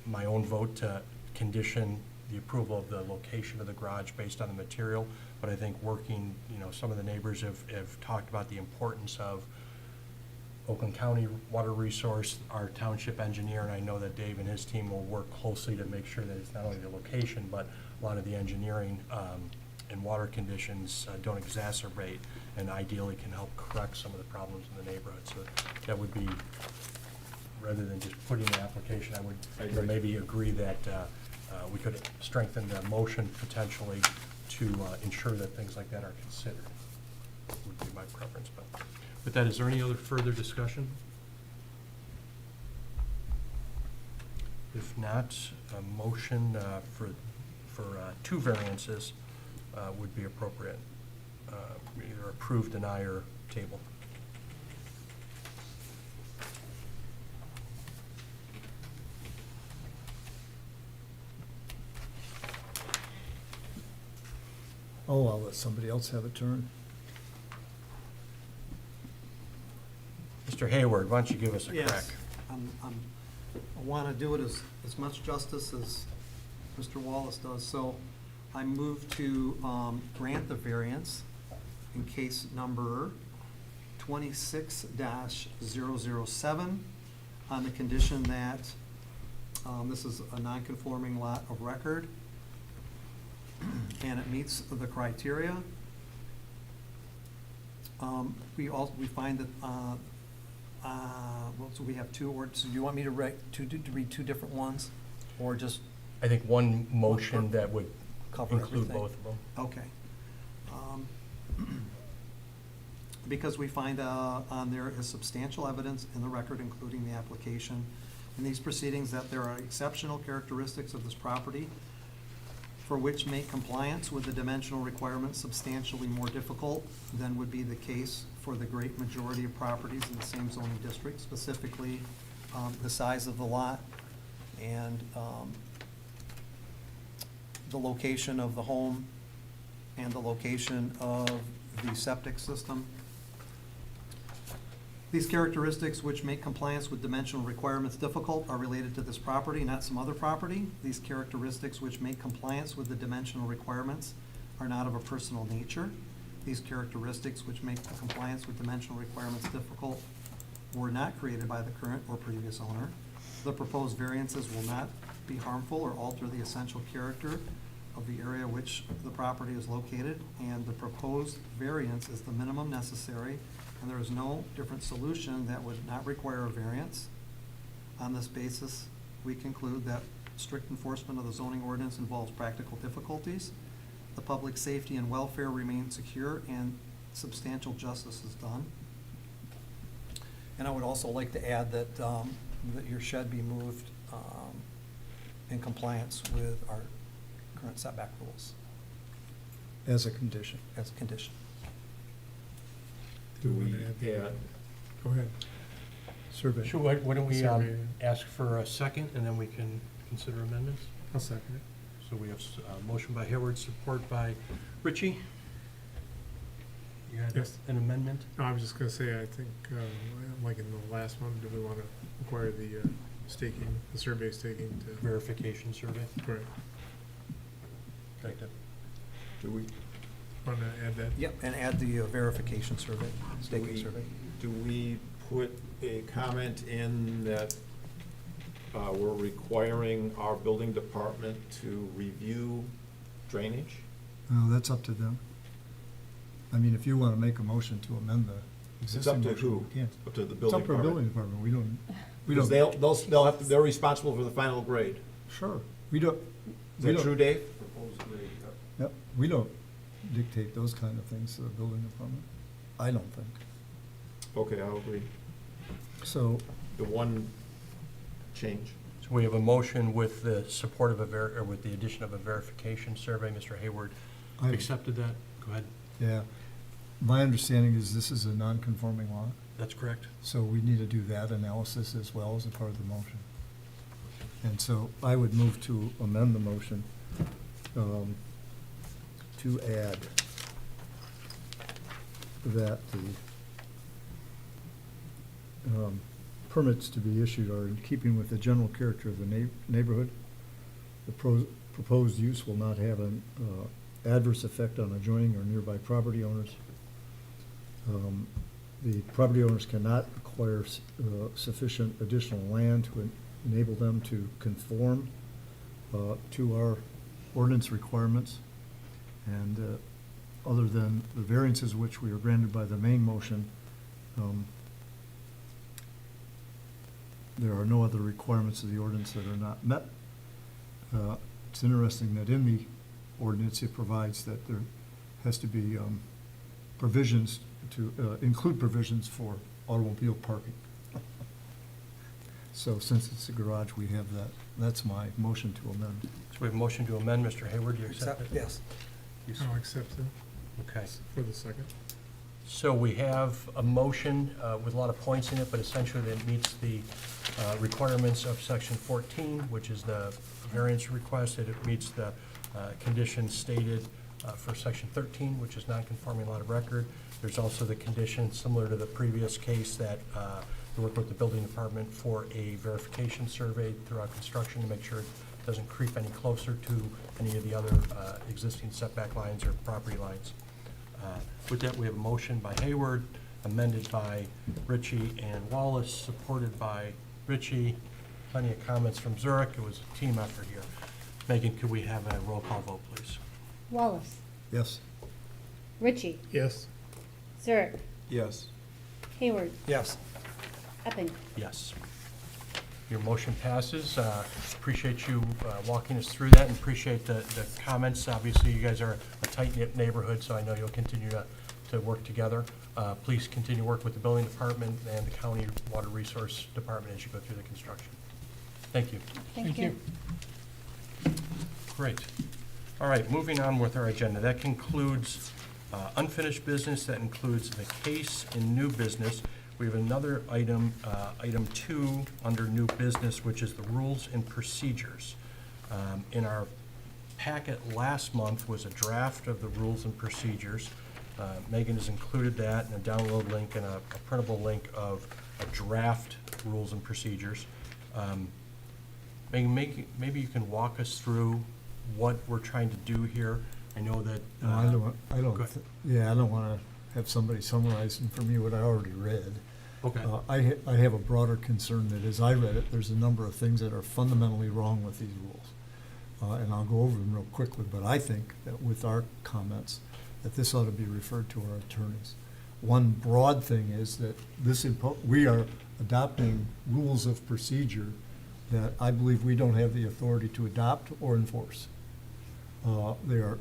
my own vote, to condition the approval of the location of the garage based on the material. But I think working, some of the neighbors have talked about the importance of Oakland County Water Resource, our township engineer, and I know that Dave and his team will work closely to make sure that it's not only the location, but a lot of the engineering and water conditions don't exacerbate, and ideally can help correct some of the problems in the neighborhood. So that would be, rather than just putting an application, I would maybe agree that we could strengthen the motion potentially to ensure that things like that are considered, would be my preference. But with that, is there any other further discussion? If not, a motion for 2 variances would be appropriate. Either approve, deny, or table. Oh, I'll let somebody else have a turn. Mr. Hayward, why don't you give us a crack? Yes, I want to do it as much justice as Mr. Wallace does. So I move to grant the variance in case number 26-007 on the condition that this is a non-conforming lot of record and it meets the criteria. We find that so we have 2 words. So do you want me to read 2 different ones, or just I think one motion that would cover include everything? both of them. Okay. Because we find on there is substantial evidence in the record, including the application in these proceedings, that there are exceptional characteristics of this property for which make compliance with the dimensional requirements substantially more difficult than would be the case for the great majority of properties in the same zoning district, specifically the size of the lot and the location of the home and the location of the septic system. These characteristics, which make compliance with dimensional requirements difficult, are related to this property, not some other property. These characteristics, which make compliance with the dimensional requirements, are not of a personal nature. These characteristics, which make the compliance with dimensional requirements difficult, were not created by the current or previous owner. The proposed variances will not be harmful or alter the essential character of the area which the property is located, and the proposed variance is the minimum necessary, and there is no different solution that would not require a variance. On this basis, we conclude that strict enforcement of the zoning ordinance involves practical difficulties. The public safety and welfare remain secure, and substantial justice is done. And I would also like to add that, that your shed be moved in compliance with our current setback rules As a condition. as a condition. Do we add? Go ahead. Survey. Sure, why don't we Survey. ask for a second, and then we can consider amendments? I'll second it. So we have a motion by Hayward, support by Ritchie. You had Yes. an amendment? No, I was just gonna say, I think, like in the last one, do we wanna require the staking, the survey staking to? Verification survey? Correct. Like that. Do we, Wanna add that? Yep, and add the verification survey, staking survey. do we put a comment in that we're requiring our building department to review drainage? No, that's up to them. I mean, if you want to make a motion to amend the It's existing up to motion, who? you can. Up to the It's building up to the building department? department. We Because don't, they'll have to, they're responsible for the final grade. sure, we don't. Is we that don't- true, Dave? Proposed grade, yep. Yep, we don't dictate those kind of things to the building department. I don't think. Okay, I'll agree. So, The one change. So we have a motion with the support of or with the addition of a verification survey. Mr. Hayward I, accepted that. Go ahead. yeah, my understanding is this is a non-conforming lot, That's correct. so we need to do that analysis as well as a part of the motion. And so I would move to amend the motion to add that the permits to be issued are in keeping with the general character of the neighborhood. The proposed use will not have an adverse effect on adjoining or nearby property owners. The property owners cannot acquire sufficient additional land to enable them to conform to our ordinance requirements. And other than the variances which we are granted by the main motion, there are no other requirements of the ordinance that are not met. It's interesting that in the ordinance, it provides that there has to be provisions to include provisions for automobile parking. So since it's a garage, we have that. That's my motion to amend. So we have a motion to amend. Mr. Hayward, do you accept it? Yes. You s- I'll accept it Okay. for the second. So we have a motion with a lot of points in it, but essentially it meets the requirements of section 14, which is the variance request, and it meets the conditions stated for section 13, which is non-conforming lot of record. There's also the condition, similar to the previous case, that we work with the building department for a verification survey throughout construction to make sure it doesn't creep any closer to any of the other existing setback lines or property lines. With that, we have a motion by Hayward, amended by Ritchie and Wallace, supported by Ritchie. Plenty of comments from Zurich. It was a team effort here. Megan, could we have a roll call vote, please? Wallace, Yes? Ritchie, Yes. Zurich, Yes. Hayward, Yes. Epping. Yes. Your motion passes. Appreciate you walking us through that and appreciate the comments. Obviously, you guys are a tight-knit neighborhood, so I know you'll continue to work together. Please continue to work with the building department and the county water resource department as you go through the construction. Thank you. Thank you. Great. All right, moving on with our agenda. That concludes unfinished business. That includes the case in new business. We have another item, item 2, under new business, which is the rules and procedures. In our packet last month was a draft of the rules and procedures. Megan has included that in a download link and a printable link of a draft rules and procedures. Megan, maybe you can walk us through what we're trying to do here. I know that. No, I don't, go ahead. yeah, I don't want to have somebody summarizing for me what I already read. Okay. I have a broader concern that as I read it, there's a number of things that are fundamentally wrong with these rules. And I'll go over them real quickly, but I think that with our comments, that this ought to be referred to our attorneys. One broad thing is that we are adopting rules of procedure that I believe we don't have the authority to adopt or enforce. They are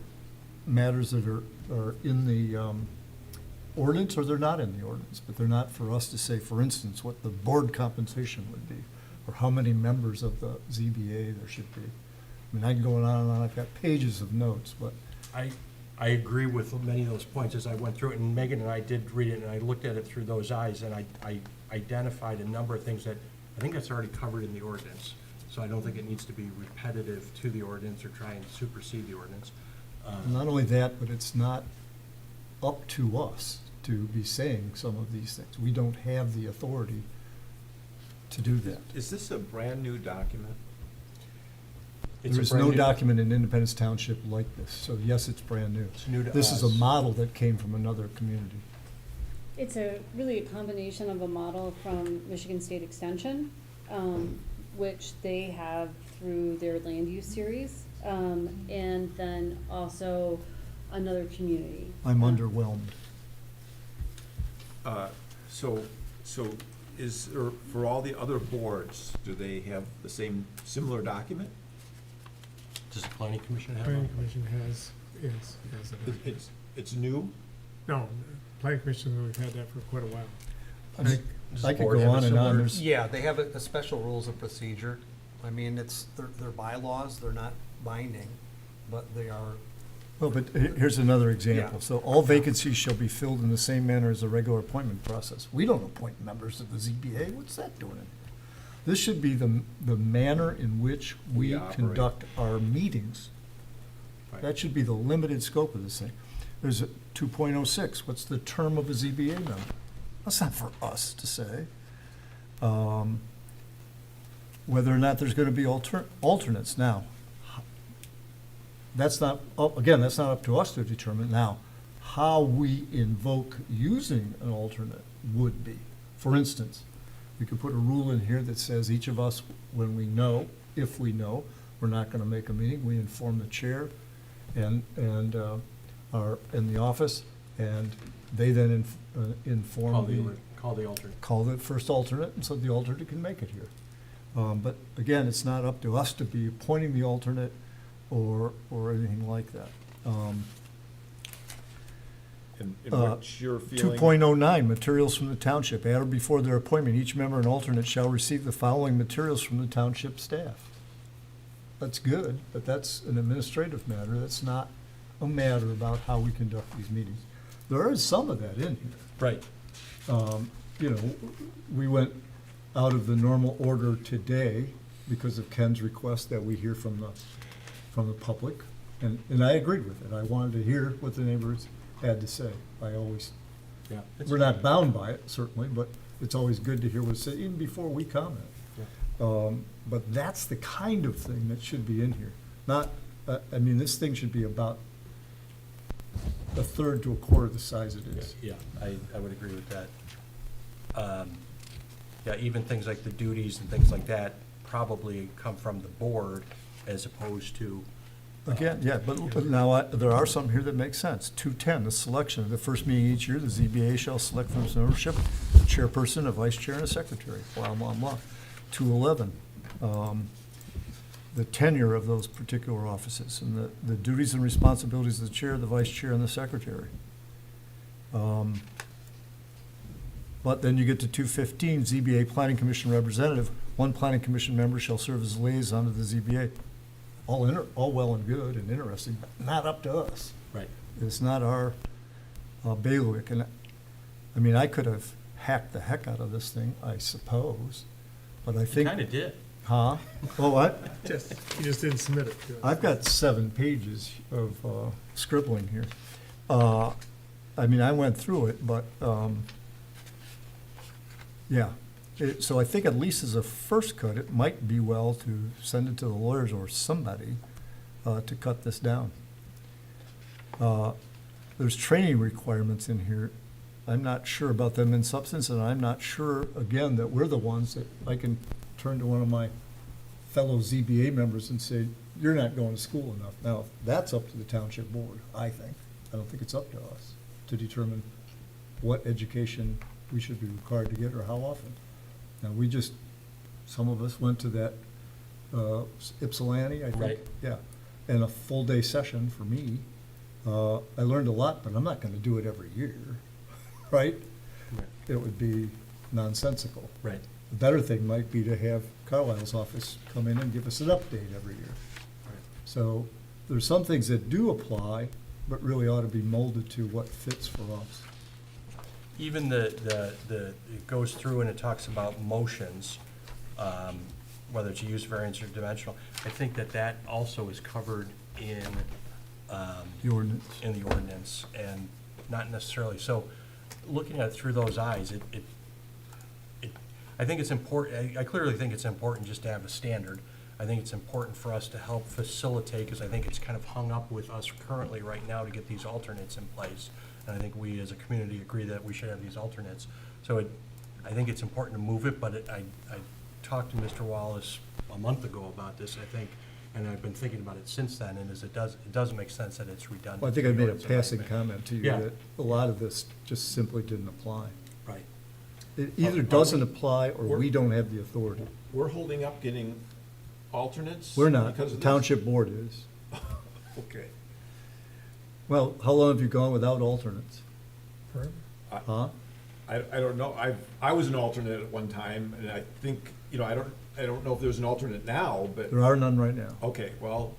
matters that are in the ordinance or they're not in the ordinance, but they're not for us to say, for instance, what the board compensation would be or how many members of the ZBA there should be. I mean, I can go on and on. I've got pages of notes, but I agree with many of those points as I went through it, and Megan and I did read it, and I looked at it through those eyes, and I identified a number of things that I think that's already covered in the ordinance. So I don't think it needs to be repetitive to the ordinance or try and supersede the ordinance. not only that, but it's not up to us to be saying some of these things. We don't have the authority to do that. Is this a brand-new document? It's There a is brand no new- document in Independence Township like this, so yes, it's brand new. It's new to This is a us. model that came from another community. It's really a combination of a model from Michigan State Extension, which they have through their land use series, and then also another community. I'm underwhelmed. So is, there for all the other boards, do they have the same, similar document? Does the planning commission have Planning one? commission has it. It's new? No, planning commission, we've had that for quite a while. Does the I could board go have a on and on. similar- There's- Yeah, they have a special rules of procedure. I mean, they're bylaws, they're not binding, but they are, Well, but here's another example. Yeah. So all vacancies shall be filled in the same manner as the regular appointment process. We don't appoint members of the ZBA. What's that doing? This should be the manner in which we We operate. conduct our meetings. Right. That should be the limited scope of this thing. There's a 2.06, what's the term of a ZBA member? That's not for us to say. Whether or not there's gonna be alternates. Now, that's not, again, that's not up to us to determine. Now, how we invoke using an alternate would be. For instance, we could put a rule in here that says each of us, when we know, if we know, we're not gonna make a meeting, we inform the chair and are in the office, and they then inform Call the alternate. call the first alternate, and so the alternate can make it here. But again, it's not up to us to be appointing the alternate or anything like that. And what's your feeling? 2.09, materials from the township. At or before their appointment, each member and alternate shall receive the following materials from the township staff. That's good, but that's an administrative matter. That's not a matter about how we conduct these meetings. There is some of that in here. Right. You know, we went out of the normal order today because of Ken's request that we hear from the public. And I agreed with it. I wanted to hear what the neighbors had to say. I always, Yeah. we're not bound by it, certainly, but it's always good to hear what's said, even before we comment. But that's the kind of thing that should be in here. Not, I mean, this thing should be about a third to a quarter the size it is. Yeah, I would agree with that. Yeah, even things like the duties and things like that probably come from the board as opposed to. Again, yeah, but now, there are some here that make sense. 210, the selection of the first meeting each year, the ZBA shall select from its membership a chairperson, a vice chair, and a secretary, blah, blah, blah. 211, the tenure of those particular offices, and the duties and responsibilities of the chair, the vice chair, and the secretary. But then you get to 215, ZBA Planning Commission representative, one Planning Commission member shall serve as liaison to the ZBA. All well and good and interesting, but not up to us. Right. It's not our bailiwick. And, I mean, I could have hacked the heck out of this thing, I suppose, but I think. Kind of did. Huh? Well, what? You just didn't submit it to us. I've got 7 pages of scribbling here. I mean, I went through it, but, yeah. So I think at least as a first cut, it might be well to send it to the lawyers or somebody to cut this down. There's training requirements in here. I'm not sure about them in substance, and I'm not sure, again, that we're the ones that I can turn to one of my fellow ZBA members and say, you're not going to school enough. Now, that's up to the township board, I think. I don't think it's up to us to determine what education we should be required to get or how often. Now, some of us went to that Ypsilanti, I think. Right. Yeah, and a full-day session for me. I learned a lot, but I'm not gonna do it every year, right? Right. It would be nonsensical. Right. The better thing might be to have Carlisle's office come in and give us an update every year. So there's some things that do apply, but really ought to be molded to what fits for us. Even it goes through and it talks about motions, whether it's use variance or dimensional. I think that also is covered in. The ordinance. In the ordinance, and not necessarily, so looking at it through those eyes, I think it's important, I clearly think it's important just to have a standard. I think it's important for us to help facilitate, because I think it's kind of hung up with us currently right now to get these alternates in place. And I think we as a community agree that we should have these alternates. So I think it's important to move it, but I talked to Mr. Wallace a month ago about this, I think, and I've been thinking about it since then, and it doesn't make sense that it's redundant. Well, I think I made a It's passing nightmare. comment to you Yeah. that a lot of this just simply didn't apply. Right. It either doesn't apply or we don't have the authority. We're holding up getting alternates? We're not, because the of this? township board is. Okay. Well, how long have you gone without alternates? Huh? I don't know, I was an alternate at one time, and I think, I don't know if there's an alternate now, but, There are none right now. okay, well,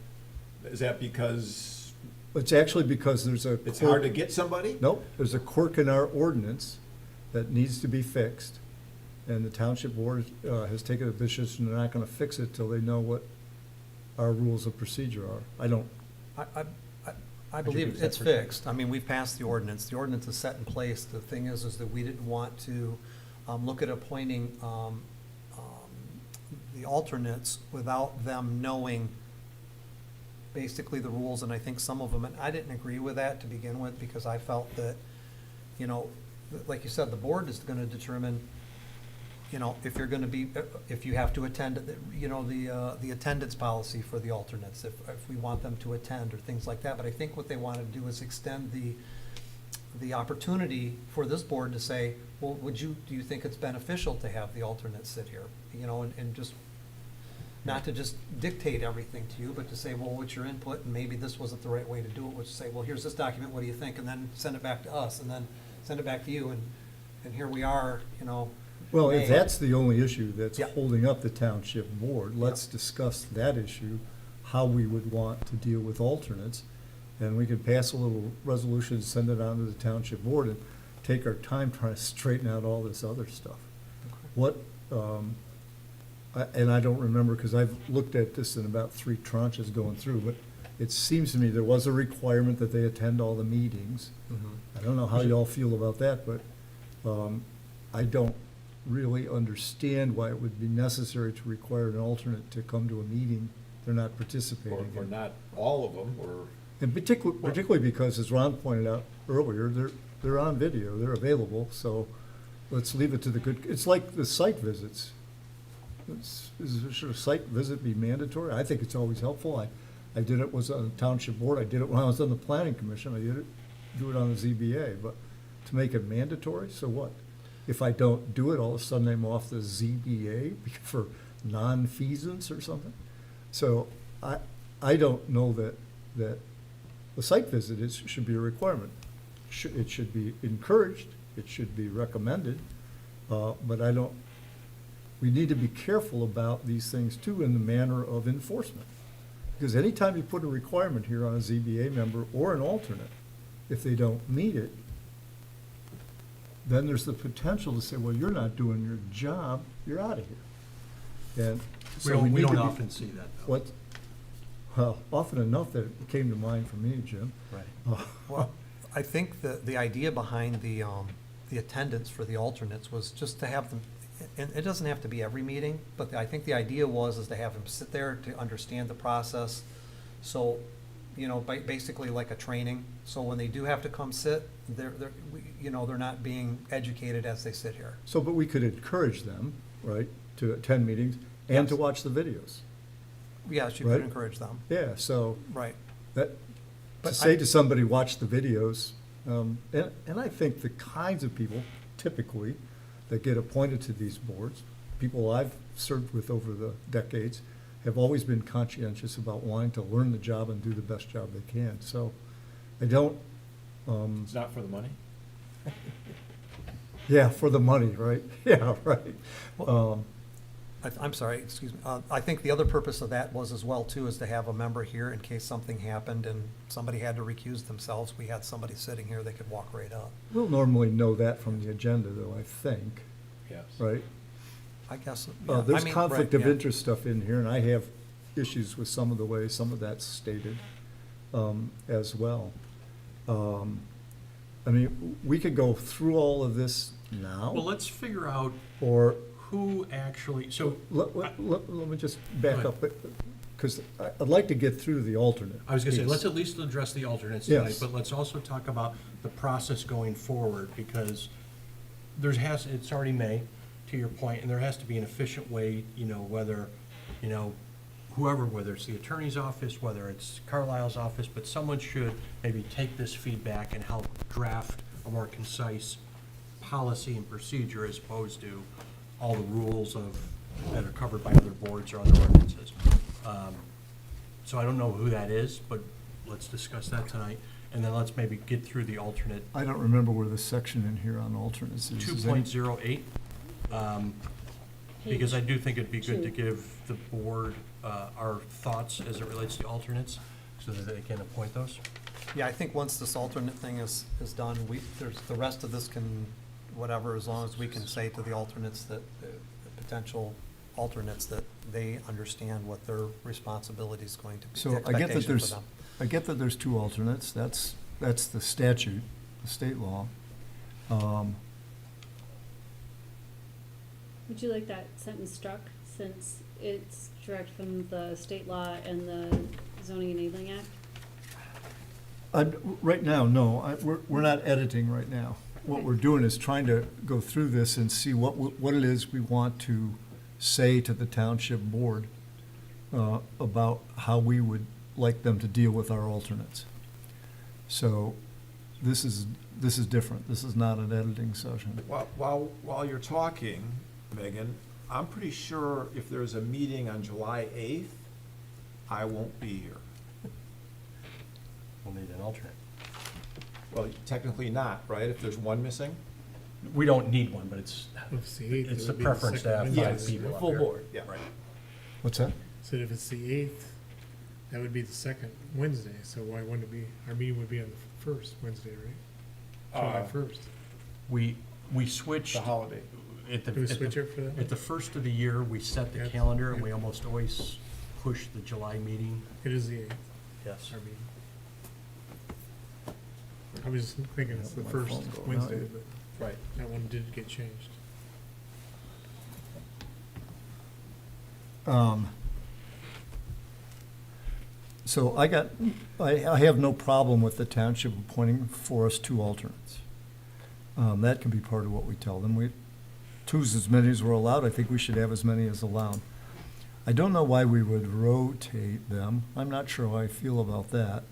is that because It's actually because there's a. it's quirk- hard to get somebody? Nope, there's a quirk in our ordinance that needs to be fixed, and the township board has taken a position they're not gonna fix it till they know what our rules of procedure are. I believe it's fixed. I mean, we've passed the ordinance. The ordinance is set in place. The thing is that we didn't want to look at appointing the alternates without them knowing basically the rules, and I think some of them, and I didn't agree with that to begin with, because I felt that, like you said, the board is gonna determine, if you're gonna be, if you have to attend, the attendance policy for the alternates, if we want them to attend or things like that. But I think what they want to do is extend the opportunity for this board to say, well, do you think it's beneficial to have the alternates sit here? And just, not to just dictate everything to you, but to say, well, what's your input, and maybe this wasn't the right way to do it, which is say, well, here's this document, what do you think? And then send it back to us, and then send it back to you, and here we are, Well, if May. that's the only issue that's Yeah. holding up the township board, let's discuss that issue, how we would want to deal with alternates. And we could pass a little resolution, send it on to the township board, and take our time trying to straighten out all this other stuff. What, and I don't remember, because I've looked at this in about 3 tranches going through, but it seems to me there was a requirement that they attend all the meetings. I don't know how y'all feel about that, but I don't really understand why it would be necessary to require an alternate to come to a meeting they're not participating Or in. not all of them, or, And particularly because, as Ron pointed out earlier, they're on video, they're available, so let's leave it to the good, it's like the site visits. Should a site visit be mandatory? I think it's always helpful. I did it, was on the township board, I did it when I was on the planning commission, do it on the ZBA, but to make it mandatory, so what? If I don't do it, all of a sudden I'm off the ZBA for non-feasance or something? So I don't know that the site visit should be a requirement. It should be encouraged, it should be recommended, but we need to be careful about these things too in the manner of enforcement. Because anytime you put a requirement here on a ZBA member or an alternate, if they don't meet it, then there's the potential to say, well, you're not doing your job, you're out of here. And so we We need to don't be. often see that, though. What, well, often enough that it came to mind for me, Jim. Right. Well, I think the idea behind the attendance for the alternates was just to have them, and it doesn't have to be every meeting, but I think the idea is to have them sit there to understand the process. So, basically like a training, so when they do have to come sit, they're not being educated as they sit here. So, but we could encourage them, right, to attend meetings and to Yes. watch the videos. Yes, you Right. could encourage them, Yeah, so right. that, to But say I- to somebody, watch the videos, and I think the kinds of people typically that get appointed to these boards, people I've served with over the decades, have always been conscientious about wanting to learn the job and do the best job they can. So I don't, it's not for the money? yeah, for the money, right? Yeah, right. I'm sorry, excuse me. I think the other purpose of that was as well too, is to have a member here in case something happened and somebody had to recuse themselves. We had somebody sitting here, they could walk right up. We'll normally know that from the agenda, though, I think, Yes. right? I guess. yeah, There's I mean, conflict right, of yeah. interest stuff in here, and I have issues with some of the way some of that's stated as well. I mean, we could go through all of this now, Well, let's figure out or who actually, so, let me just back Go up, because I'd like to get through the alternate. I was gonna say, piece. let's at least address the alternates tonight, Yes. but let's also talk about the process going forward, because it's already May, to your point, and there has to be an efficient way, whether you know, whoever, whether it's the attorney's office, whether it's Carlisle's office, but someone should maybe take this feedback and help draft a more concise policy and procedure as opposed to all the rules that are covered by other boards or other ordinances. So I don't know who that is, but let's discuss that tonight. And then let's maybe get through the alternate I don't remember where the section in here on alternates is. Is any- 2.08. Because I do think it'd be good to Two. give the board our thoughts as it relates to alternates, so that they can appoint those. Yeah, I think once this alternate thing is done, there's, the rest of this can, whatever, as long as we can say to the alternates that, the potential alternates, that they understand what their responsibility is going to be. So the I get that expectation for there's, them. I get that there's 2 alternates, that's the statute, the state law. Would you like that sentence struck, since it's direct from the state law and the zoning enabling act? Right now, no, we're not editing right now. What Okay. we're doing is trying to go through this and see what it is we want to say to the township board about how we would like them to deal with our alternates. So this is different. This is not an editing session. While you're talking, Megan, I'm pretty sure if there's a meeting on July 8th, I won't be here. We'll need an alternate. Well, technically not, right, if there's one missing? We don't need one, but it's If it's the 8th, it's it the would be preference to second have Wednesday. 5 Yes, people up full here. board, yeah. Right. What's that? So if it's the 8th, that would be the second Wednesday, so why wouldn't it be, our meeting would be on the first Wednesday, right? July 1st. We switched. The holiday. At the, Do we at the- switch it for that? At the first of the year, we set the Yes, calendar, and yeah. we almost always push the July meeting. It is the 8th, Yes. our meeting. I was just thinking it's the My first phone's going Wednesday, out. but Right. that one did get changed. So I have no problem with the township appointing for us 2 alternates. That can be part of what we tell them. 2's as many as we're allowed. I think we should have as many as allowed. I don't know why we would rotate them. I'm not sure how I feel about that.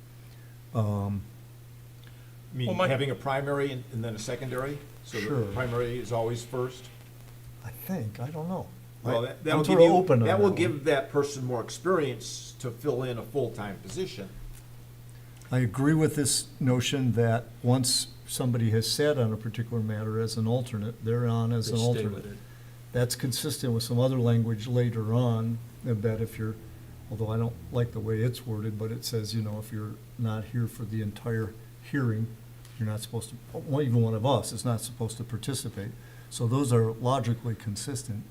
Meaning my- having a primary and then a secondary? So Sure. the primary is always first? I think, I don't know. Well, I'm that'll sort give of you, open on that will one. give that person more experience to fill in a full-time position. I agree with this notion that once somebody has sat on a particular matter as an alternate, they're on as They an stay alternate. with it. That's consistent with some other language later on, that if you're, although I don't like the way it's worded, but it says, you know, if you're not here for the entire hearing, you're not supposed to, well, even one of us is not supposed to participate. So those are logically consistent.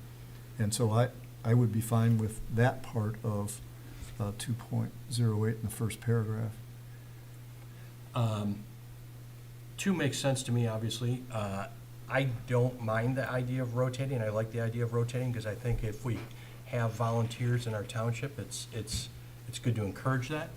And so I would be fine with that part of 2.08 in the first paragraph. 2 makes sense to me, obviously. I don't mind the idea of rotating. I like the idea of rotating, because I think if we have volunteers in our township, it's good to encourage that.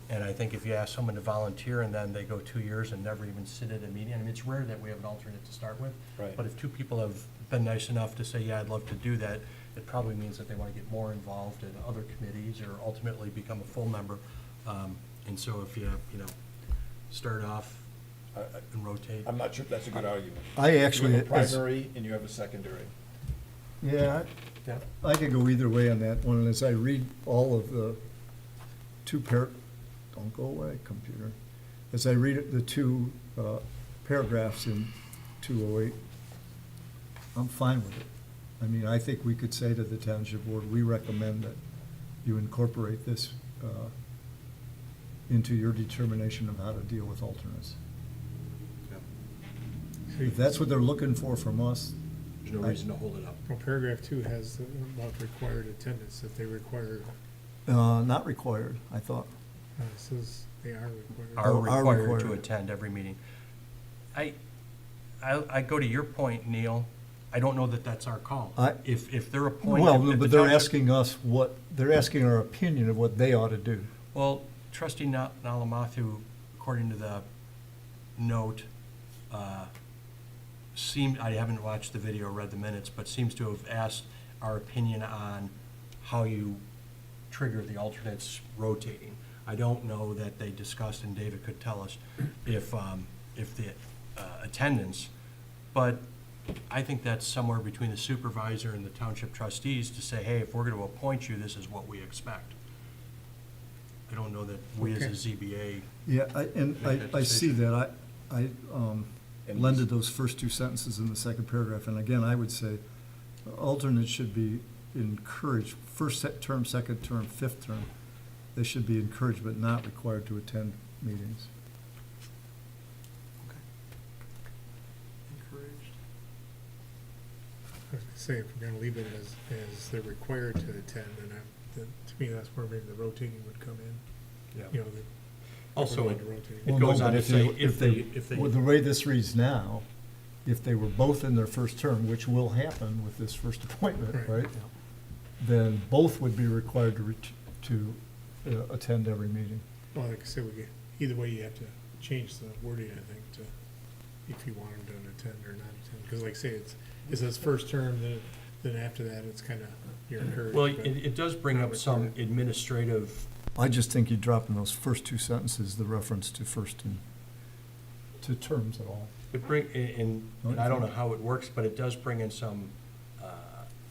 And I think if you ask someone to volunteer and then they go 2 years and never even sit at a meeting, I mean, it's rare that we have an alternate to start with. Right. But if 2 people have been nice enough to say, yeah, I'd love to do that, it probably means that they want to get more involved in other committees or ultimately become a full member. And so if you start off and rotate. I'm not sure if that's a good argument. I actually, You have a as- primary and you have a secondary. yeah, Yeah. I could go either way on that one. And as I read all of the don't go away, computer. As I read the 2 paragraphs in 208, I'm fine with it. I mean, I think we could say to the township board, we recommend that you incorporate this into your determination of how to deal with alternates. If that's what they're looking for from us, There's no reason to hold it up. Well, paragraph 2 has about required attendance, that they require, not required, I thought. it says they are required. Are Are required to required. attend every meeting. I go to your point, Neil. I don't know that that's our call. I- If they're appointed. Well, if but the they're township- asking us they're asking our opinion of what they ought to do. Well, trustee Nalamathu, according to the note, I haven't watched the video or read the minutes, but seems to have asked our opinion on how you trigger the alternates rotating. I don't know that they discussed, and David could tell us, if the attendance, but I think that's somewhere between the supervisor and the township trustees to say, hey, if we're gonna appoint you, this is what we expect. I don't know that we as a ZBA, Yeah, Make that I see decision. that. I blended those first two sentences in the second paragraph, and again, I would say alternates should be encouraged, first term, second term, fifth term. They should be encouraged but not required to attend meetings. Encouraged. I was gonna say, if we're gonna leave it as they're required to attend, then to me, that's where maybe the rotating would come in. You know, also, we're it going to rotate. it Well, goes no, on but to say, if they. With the way this reads now, if they were both in their first term, which will happen with this first appointment, Right. right? Then both would be required to attend every meeting. Well, like I said, either way, you have to change the wording, I think, to, if you want them to attend or not attend. Because like I say, it says first term, then after that, it's kind of, you're encouraged. Well, but it does bring not up some required. administrative, I just think you drop in those first two sentences the reference to first and to terms at all. it bring, and I don't know how it works, but it does bring in some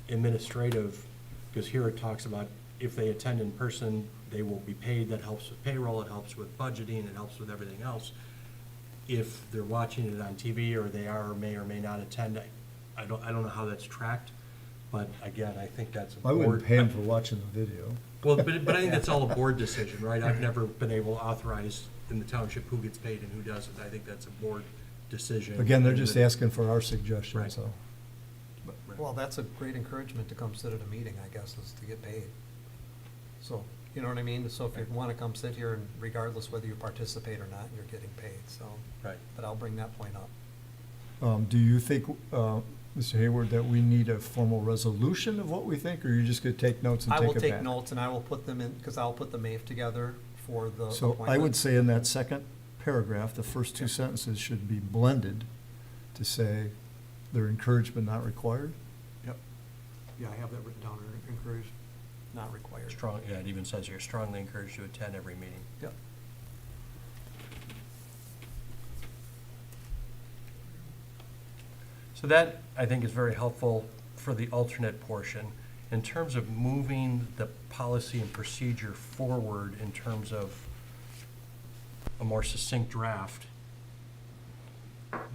administrative, because here it talks about if they attend in person, they will be paid. That helps with payroll, it helps with budgeting, it helps with everything else. If they're watching it on TV, or they are or may not attend, I don't know how that's tracked, but again, I think that's a I board. wouldn't pay them for watching the video. Well, but I think that's all a board decision, right? I've never been able to authorize in the township who gets paid and who doesn't. I think that's a board decision. Again, they're just asking for our suggestion, Right. so. Well, that's a great encouragement to come sit at a meeting, I guess, is to get paid. So, you know what I mean? So if you want to come sit here, and regardless whether you participate or not, you're getting paid, so. Right. But I'll bring that point up. Do you think, Mr. Hayward, that we need a formal resolution of what we think, or you're just gonna take notes and I take will it take back? notes and I will put them in, because I'll put the MAVE together for the So appointment. I would say in that second paragraph, the first two sentences should be blended to say they're encouraged but not required. Yep. Yeah, I have that written down, encouraged, not required. Strong, yeah, it even says here, strongly encouraged to attend every meeting. Yep. So that, I think, is very helpful for the alternate portion. In terms of moving the policy and procedure forward in terms of a more succinct draft,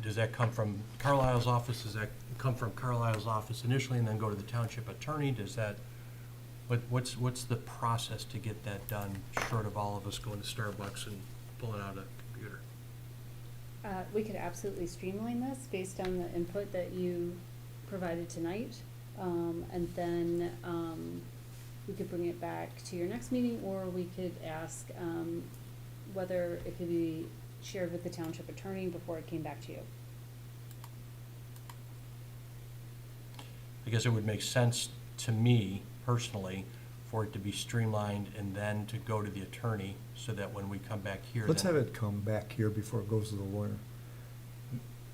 does that come from Carlisle's office? Does that come from Carlisle's office initially and then go to the township attorney? Does that, what's the process to get that done, short of all of us going to Starbucks and pulling out a computer? We could absolutely streamline this based on the input that you provided tonight. And then we could bring it back to your next meeting, or we could ask whether it could be shared with the township attorney before it came back to you. I guess it would make sense to me personally for it to be streamlined and then to go to the attorney so that when we come back here. Let's then- have it come back here before it goes to the lawyer.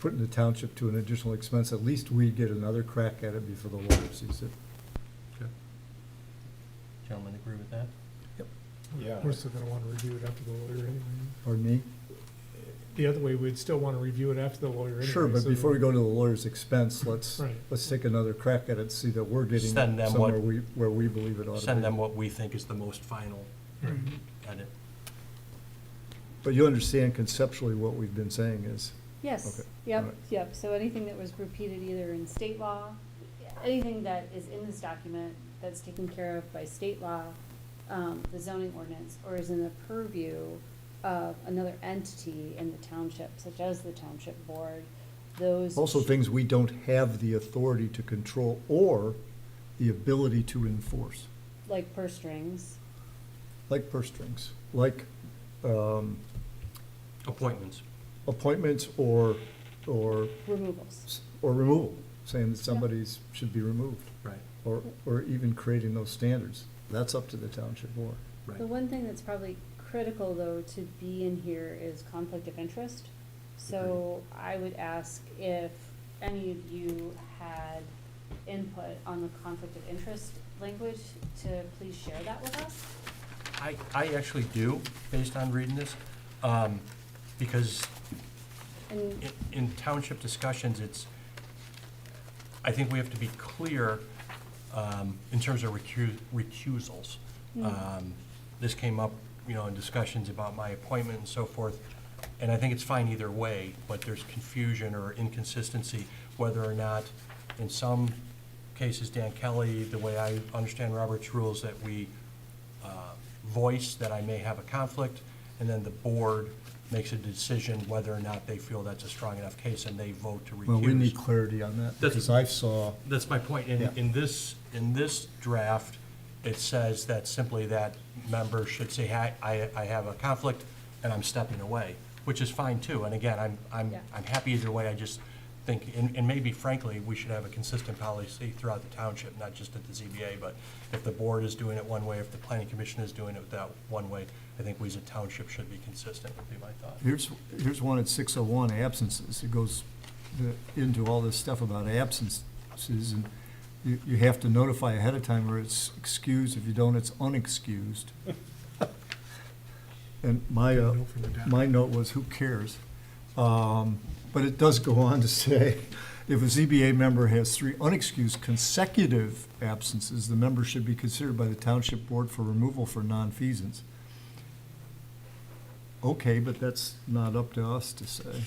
Putting the township to an additional expense, at least we get another crack at it before the lawyer sees it. Okay. Gentlemen agree with that? Yeah. We're still gonna want to review it after the lawyer anyway. Pardon me? The other way, we'd still want to review it after the lawyer anyway. Sure, but so before we that- go to the lawyer's expense, let's Right. take another crack at it, see that we're getting Send them what- somewhere where we believe it ought to be. Send them what we think is the most final Right. edit. But you understand conceptually what we've been saying is, Yes, Okay, yep, alright. yep. So anything that was repeated either in state law, anything that is in this document that's taken care of by state law, the zoning ordinance, or is in the purview of another entity in the township, such as the township board, those. also things we don't have the authority to control or the ability to enforce, Like purse strings. like purse strings, like Appointments. appointments or Removals. removal, saying that somebody's should be removed, Right, or even creating those standards. That's up to the township board. right. The one thing that's probably critical, though, to be in here is conflict of interest. So I would ask if any of you had input on the conflict of interest language to please share that with us? I actually do, based on reading this, because And in township discussions, I think we have to be clear in terms of recusals. This came up, in discussions about my appointment and so forth, and I think it's fine either way, but there's confusion or inconsistency whether or not, in some cases, Dan Kelly, the way I understand Robert's rules, that we voice that I may have a conflict, and then the board makes a decision whether or not they feel that's a strong enough case, and they vote to recuse. Well, we need clarity on that, That's- because I saw, That's my point. Yeah. In this draft, it says that simply that member should say, I have a conflict and I'm stepping away, which is fine too. And again, I'm happy either way. I just think, and maybe frankly, we should have a consistent policy throughout the township, not just at the ZBA, but if the board is doing it one way, if the planning commission is doing it that one way, I think we as a township should be consistent, would be my thought. here's one at 601, absences. It goes into all this stuff about absences, and you have to notify ahead of time or it's excused. If you don't, it's unexcused. And my Note from the doc. my note was, who cares? But it does go on to say, if a ZBA member has 3 unexcused consecutive absences, the member should be considered by the township board for removal for nonfeasance. Okay, but that's not up to us to say.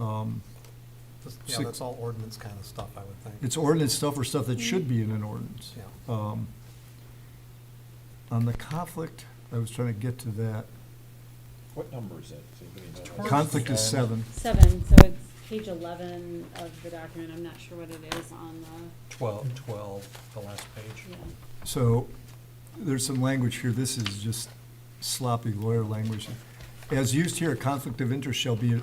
Yeah, that's all ordinance kind of stuff, I would think. It's ordinance stuff or stuff that should be in an ordinance. Yeah. On the conflict, I was trying to get to that. What number is that? Does anybody know? Conflict is 7. 7, so it's page 11 of the document. I'm not sure what it is on the, 12, the last page. yeah. So there's some language here. This is just sloppy lawyer language. As used here, a conflict of interest shall be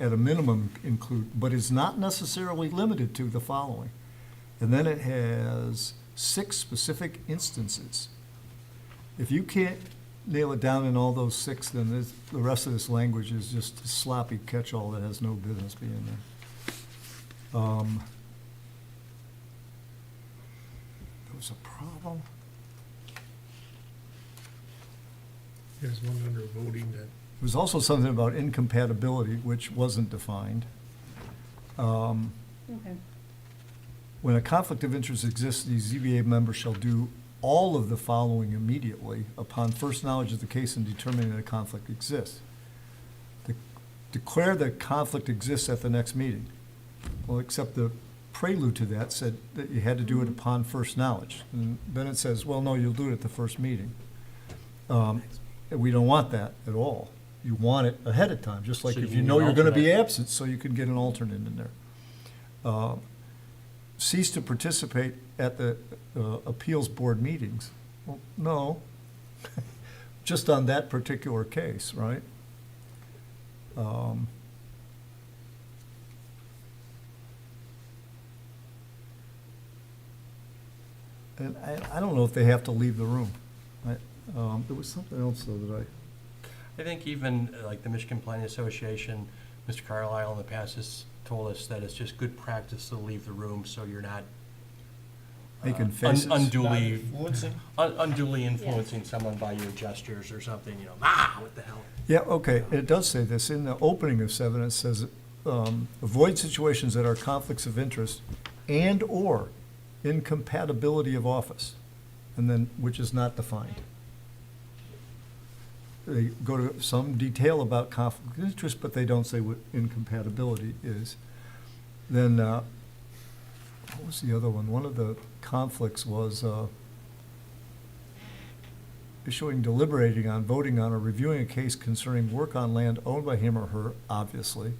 at a minimum include, but is not necessarily limited to the following. And then it has 6 specific instances. If you can't nail it down in all those 6, then the rest of this language is just a sloppy catch-all that has no business being there. There was a problem. There's one under voting that, There was also something about incompatibility, which wasn't defined. Okay. When a conflict of interest exists, the ZBA member shall do all of the following immediately upon first knowledge of the case and determining that a conflict exists. Declare that conflict exists at the next meeting. Well, except the prelude to that said that you had to do it upon first knowledge. And then it says, well, no, you'll do it at the first meeting. And we don't want that at all. You want it ahead of time, just like So if you you need know an you're gonna be alternate. absent, so you can get an alternate in there. Cease to participate at the appeals board meetings. Well, no, just on that particular case, right? And I don't know if they have to leave the room. There was something else though that I think even like the Michigan Planning Association, Mr. Carlisle in the past has told us that it's just good practice to leave the room so you're not Making faces. unduly, Influencing? unduly influencing someone by your gestures or something, what the hell? Yeah, okay, it does say this, in the opening of 7, it says, avoid situations that are conflicts of interest and/or incompatibility of office, and then, which is not defined. They go to some detail about conflict of interest, but they don't say what incompatibility is. Then, what was the other one? One of the conflicts was, issuing, deliberating on, voting on, or reviewing a case concerning work on land owned by him or her, obviously,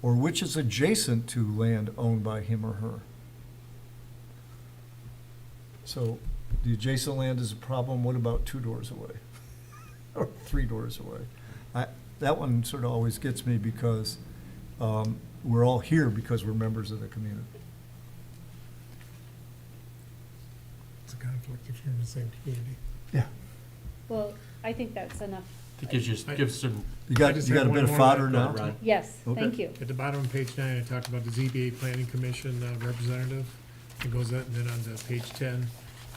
or which is adjacent to land owned by him or her. So the adjacent land is a problem. What about 2 doors away? Or 3 doors away? That one sort of always gets me because we're all here because we're members of the community. it's a conflict if you're in the same community. Yeah. Well, I think that's enough. It gives some, You got just a have bit one of more fodder line. now? Ron. Yes, Okay. thank you. At the bottom of page 9, I talked about the ZBA Planning Commission representative. It goes on, then on to page 10,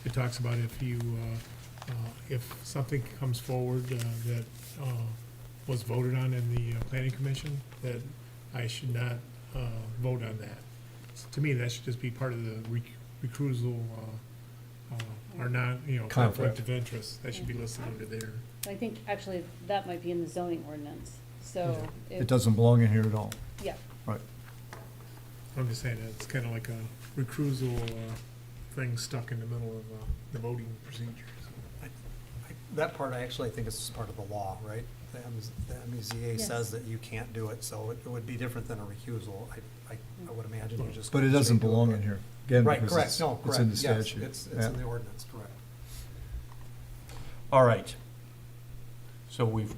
it talks about if something comes forward that was voted on in the planning commission, that I should not vote on that. To me, that should just be part of the recusal or not, conflict of interest. That should be listed under there. I think actually that might be in the zoning ordinance, so. It doesn't belong in here at all. Yeah, Right. I'm just saying that it's kind of like a recusal thing stuck in the middle of the voting procedures. That part, I actually think is part of the law, right? The MZA Yes. says that you can't do it, so it would be different than a recusal. I would imagine you just. But it go doesn't straight to belong it. in here. Again, Right, because correct, no, it's correct. in the Yes, statute. it's Yeah. in the ordinance, correct. All right. So we've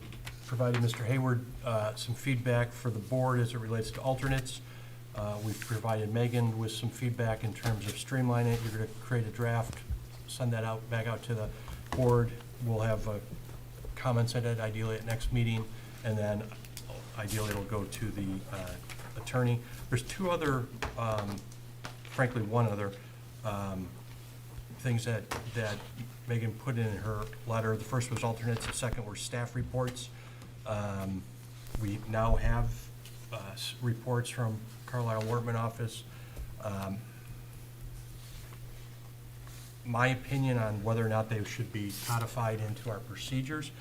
provided Mr. Hayward some feedback for the board as it relates to alternates. We've provided Megan with some feedback in terms of streamlining it. You're going to create a draft, send that out, back out to the board. We'll have comments in it, ideally at next meeting, and then ideally it'll go to the attorney. There's two other, frankly, one other things that Megan put in her letter. The first was alternates, the second were staff reports. We now have reports from Carlisle Wortman office. My opinion on whether or not they should be codified into our procedures,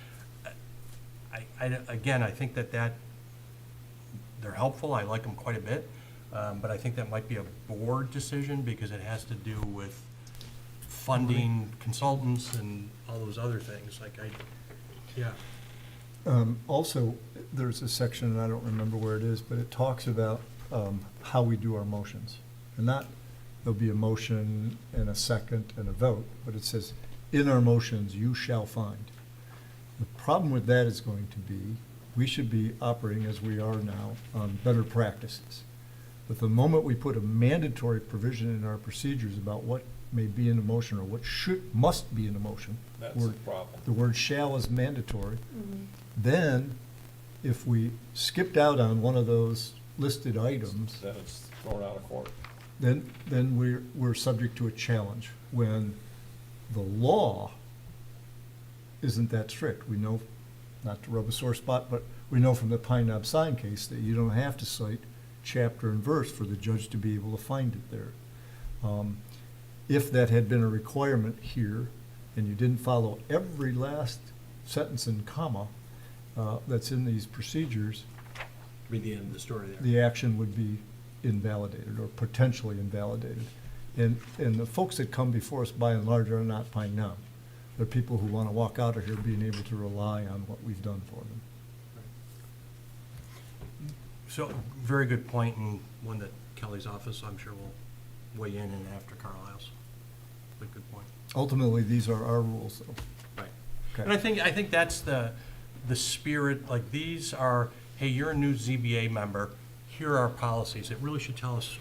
again, I think that they're helpful. I like them quite a bit. But I think that might be a board decision because it has to do with funding consultants and all those other things. Yeah. Also, there's a section, and I don't remember where it is, but it talks about how we do our motions. And there'll be a motion and a second and a vote, but it says, in our motions, you shall find. The problem with that is going to be, we should be operating as we are now on better practices. But the moment we put a mandatory provision in our procedures about what may be in a motion or what must be in a motion, That's the problem. the word shall is mandatory, then if we skipped out on one of those listed items, Then it's thrown out of court. then we're subject to a challenge when the law isn't that strict. We know, not to rub a sore spot, but we know from the Pine Knob sign case that you don't have to cite chapter and verse for the judge to be able to find it there. If that had been a requirement here and you didn't follow every last sentence and comma that's in these procedures, Be the end of the story there. the action would be invalidated or potentially invalidated. And the folks that come before us by and large are not Pine Knob. They're people who want to walk out of here being able to rely on what we've done for them. So, very good point, and one that Kelly's office, I'm sure, will weigh in and after Carlisle's. But good point. Ultimately, these are our rules, though. Right. Okay. And I think that's the spirit, like, these are, hey, you're a new ZBA member, here are our policies. It really should tell us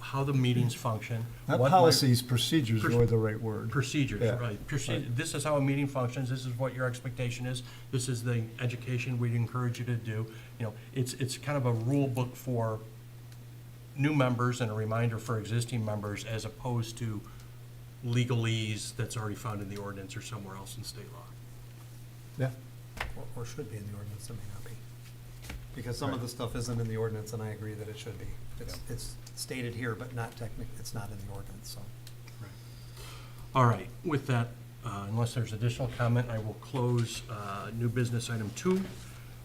how the meetings function. Not what policies, procedures are the right word. Procedures, Yeah. right. Right. This is how a meeting functions, this is what your expectation is, this is the education we'd encourage you to do. You know, it's kind of a rule book for new members and a reminder for existing members as opposed to legalese that's already found in the ordinance or somewhere else in state law. Yeah. Or should be in the ordinance, it may not be. Because some of the stuff isn't in the ordinance, and I agree that it should be. It's stated here, but not it's not in the ordinance, so. All right, with that, unless there's additional comment, I will close new business item 2.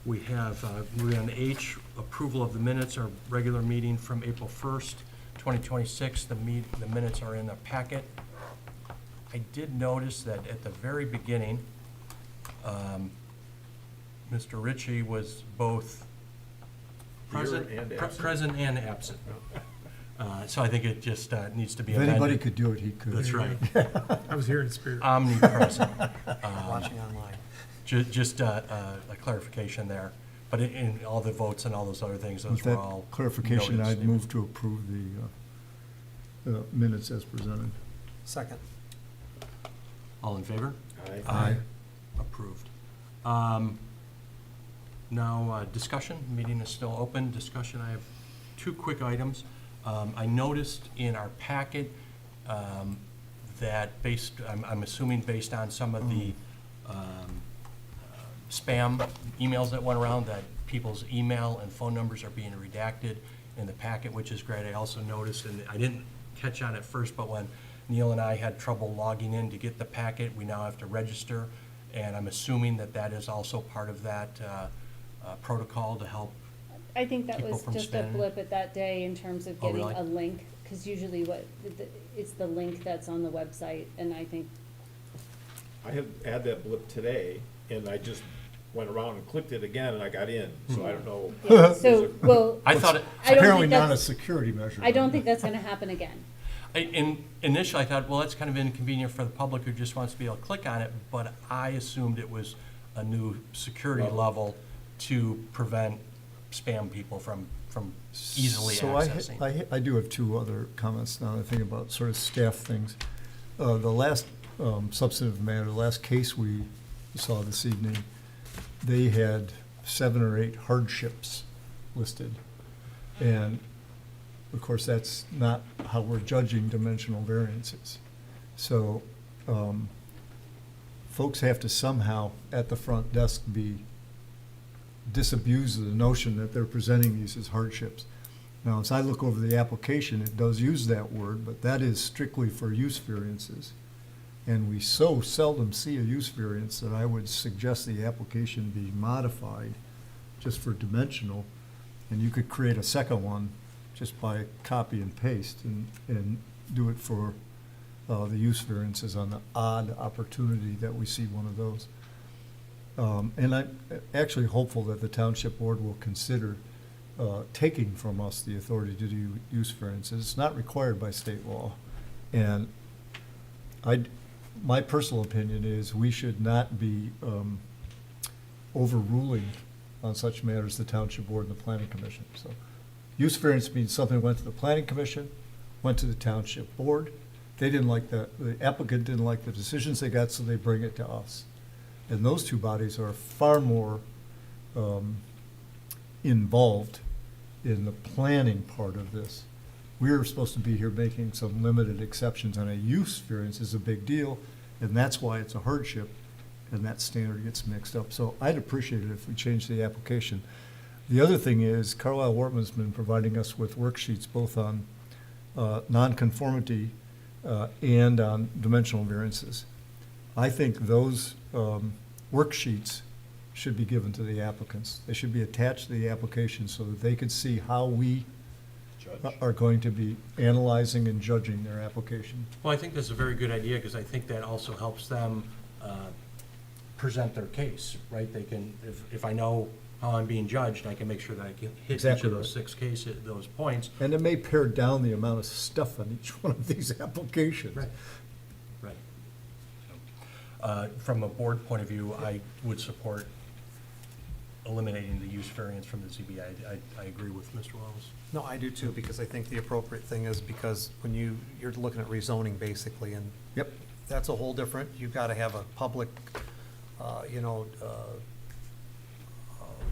We have, moving on to H, approval of the minutes, our regular meeting from April 1st, 2026. The minutes are in the packet. I did notice that at the very beginning, Mr. Ritchie was both present and absent. present and absent. So I think it just needs to be If amended. anybody could do it, he could. That's right. I was here in spirit. Omnipresent. Watching online. Just a clarification there. But in all the votes and all those other things, With those were that all clarification, noted. I'd move to approve the minutes as presented. Second. All in favor? Aye. Approved. Now, discussion, meeting is still open. Discussion, I have 2 quick items. I noticed in our packet that based, I'm assuming based on some of the spam emails that went around, that people's email and phone numbers are being redacted in the packet, which is great. I also noticed, and I didn't catch on at first, but when Neil and I had trouble logging in to get the packet, we now have to register, and I'm assuming that that is also part of that protocol to help. I think that People was from just a spamming. blip at that day in terms of Oh, getting really? a link, because usually it's the link that's on the website, and I think, I had that blip today, and I just went around and clicked it again, and I got in, so I don't know. yeah, so, well, I thought it, I don't Apparently think not a that's, security measure. I don't think that's gonna happen again. initially I thought, well, that's kind of inconvenient for the public who just wants to be able to click on it, but I assumed it was a new security level to prevent spam people from easily So accessing. I do have two other comments now that I think about sort of staff things. The last substantive matter, the last case we saw this evening, they had 7 or 8 hardships listed. And of course, that's not how we're judging dimensional variances. So folks have to somehow, at the front desk, disabuse of the notion that they're presenting these as hardships. Now, as I look over the application, it does use that word, but that is strictly for use variances. And we so seldom see a use variance that I would suggest the application be modified just for dimensional. And you could create a second one just by copy and paste and do it for the use variances on the odd opportunity that we see one of those. And I'm actually hopeful that the township board will consider taking from us the authority to do use variances. It's not required by state law. And my personal opinion is we should not be overruling on such matters the township board and the planning commission. So use variance means something went to the planning commission, went to the township board. They didn't like the applicant didn't like the decisions they got, so they bring it to us. And those two bodies are far more involved in the planning part of this. We're supposed to be here making some limited exceptions, and a use variance is a big deal, and that's why it's a hardship, and that standard gets mixed up. So I'd appreciate it if we change the application. The other thing is Carlisle Wortman's been providing us with worksheets both on nonconformity and on dimensional variances. I think those worksheets should be given to the applicants. They should be attached to the application so that they can see how we are going to be analyzing and judging their application. Well, I think that's a very good idea, because I think that also helps them present their case, right? They can, if I know how I'm being judged, I can make sure that I can hit each Exactly of those right. 6 cases, those points. And it may pare down the amount of stuff on each one of these applications. Right. From a board point of view, I would support eliminating the use variance from the ZBA. I agree with Mr. Wells. No, I do too, because I think the appropriate thing is, because when you're looking at rezoning basically, and Yep. that's a whole different, you've got to have a public,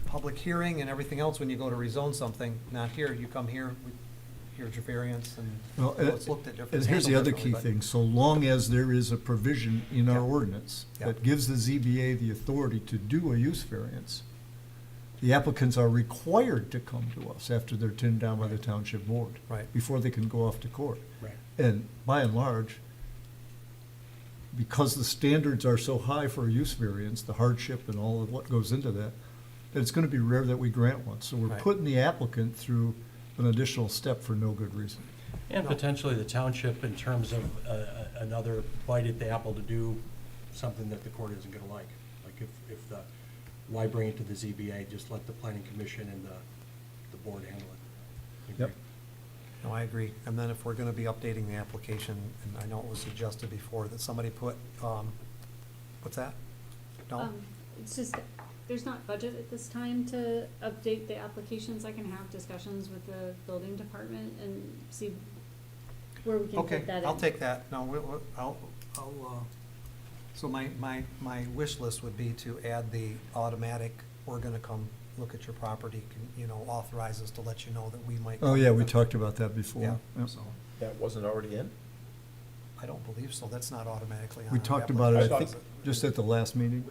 public hearing and everything else when you go to rezone something. Not here, you come here, here's your variance, and Well, it's looked at different. And here's the handled other key differently, thing, so long as there is a provision in our Yeah. ordinance Yeah. that gives the ZBA the authority to do a use variance, the applicants are required to come to us after they're turned down by the township board. Right. Before they can go off to court. Right. And by and large, because the standards are so high for a use variance, the hardship and all of what goes into that, it's gonna be rare that we grant one. So we're Right. putting the applicant through an additional step for no good reason. And potentially the township in terms of another bite at the apple to do something that the court isn't gonna like. Like if the, why bring it to the ZBA, just let the planning commission and the board handle it. Yep. No, I agree. And then if we're gonna be updating the application, and I know it was suggested before that somebody put, what's that? No? It's just, there's not budget at this time to update the applications. I can have discussions with the building department and see where we can Okay, fit that in. I'll take that. No, so my wish list would be to add the automatic, we're gonna come look at your property, authorize us to let you know that we might. Oh, yeah, we talked about that before. Yeah, Yep. so, That wasn't already in? I don't believe so. That's not automatically on. We the talked about it, I application. think, just at the last meeting.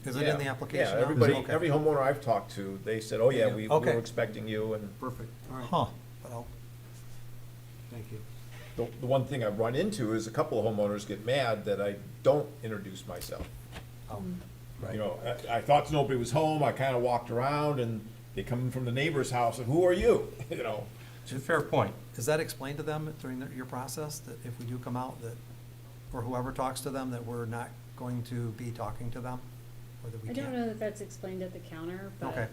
Is it in the application? Yeah, now? everybody, Okay. every homeowner I've talked to, they said, oh yeah, we Okay. were expecting you, and Perfect, all right. Huh. But I'll, thank you. the one thing I've run into is a couple of homeowners get mad that I don't introduce myself. Oh, You know, I thought nobody was home, I kinda walked around, and they come in from the neighbor's house, and who are you? You know, It's a fair point. Is that explained to them during your process, that if we do come out, that, or whoever talks to them, that we're not going to be talking to them? Or that we I can't? don't know that that's explained at the counter, but Okay,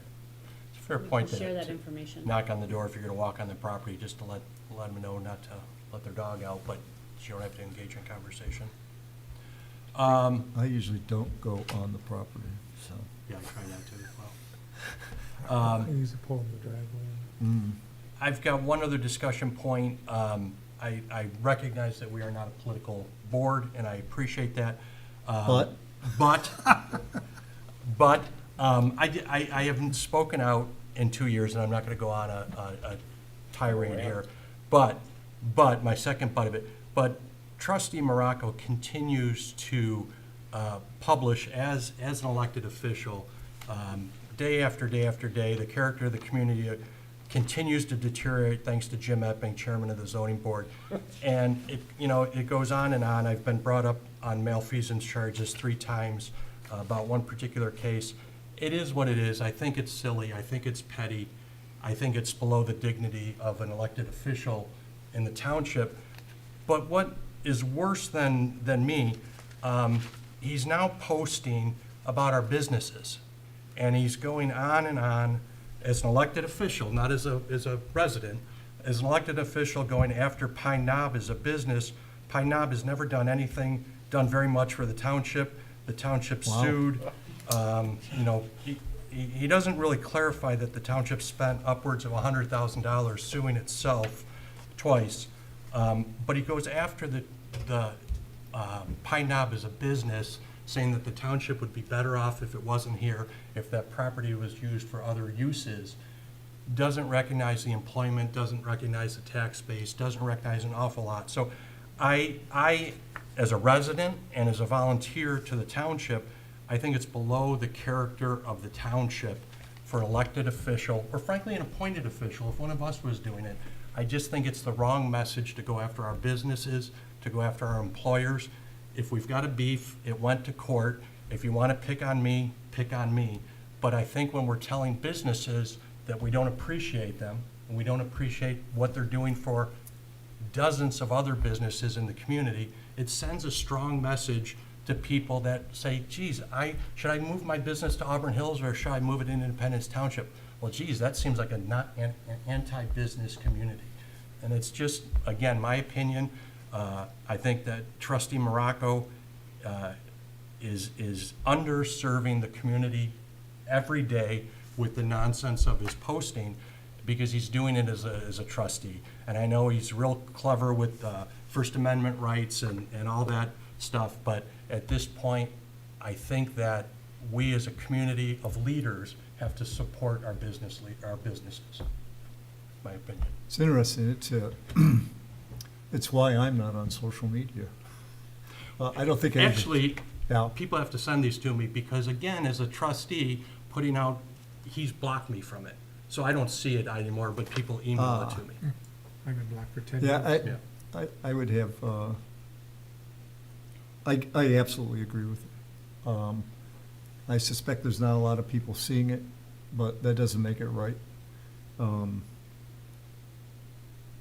It's a fair we point can share that to information. knock on the door if you're gonna walk on the property, just to let them know not to let their dog out, but you don't have to engage in conversation. I usually don't go on the property, so. Yeah, I try not to as well. I use a pull in the driveway. I've got one other discussion point. I recognize that we are not a political board, and I appreciate that. But? But I haven't spoken out in 2 years, and I'm not gonna go on a tirade here. But my second but of it, but trustee Morocco continues to publish as an elected official, day after day after day. The character of the community continues to deteriorate thanks to Jim Epping, chairman of the zoning board. And it goes on and on. I've been brought up on malfeasance charges 3 times about one particular case. It is what it is. I think it's silly. I think it's petty. I think it's below the dignity of an elected official in the township. But what is worse than me, he's now posting about our businesses. And he's going on and on as an elected official, not as a resident, as an elected official going after Pine Knob as a business. Pine Knob has never done very much for the township. The township Wow. sued. He doesn't really clarify that the township spent upwards of $100,000 suing itself twice. But he goes after the Pine Knob as a business, saying that the township would be better off if it wasn't here, if that property was used for other uses. Doesn't recognize the employment, doesn't recognize the tax base, doesn't recognize an awful lot. So I, as a resident and as a volunteer to the township, I think it's below the character of the township for an elected official, or frankly, an appointed official, if one of us was doing it. I just think it's the wrong message to go after our businesses, to go after our employers. If we've got a beef, it went to court. If you want to pick on me, pick on me. But I think when we're telling businesses that we don't appreciate them, and we don't appreciate what they're doing for dozens of other businesses in the community, it sends a strong message to people that say, geez, should I move my business to Auburn Hills or should I move it in Independence Township? Well, geez, that seems like an anti-business community. And it's just, again, my opinion. I think that trustee Morocco is underserving the community every day with the nonsense of his posting, because he's doing it as a trustee. And I know he's real clever with First Amendment rights and all that stuff, but at this point, I think that we as a community of leaders have to support our businesses, my opinion. It's interesting, it's why I'm not on social media. I don't think. Actually, Yeah. people have to send these to me because, again, as a trustee, he's blocked me from it. So I don't see it anymore, but people email it to me. I've been blocked for 10 years. Yeah, I would have, I absolutely agree with you. I suspect there's not a lot of people seeing it, but that doesn't make it right.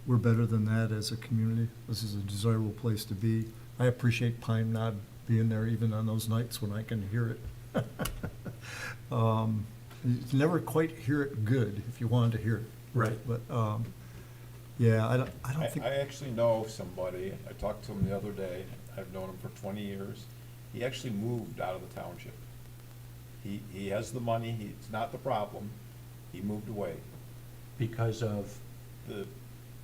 We're better than that as a community. This is a desirable place to be. I appreciate Pine Knob being there even on those nights when I can hear it. You can never quite hear it good if you wanted to hear it. Right. But, yeah, I don't think. I actually know somebody, I talked to him the other day, I've known him for 20 years. He actually moved out of the township. He has the money, it's not the problem, he moved away. Because of The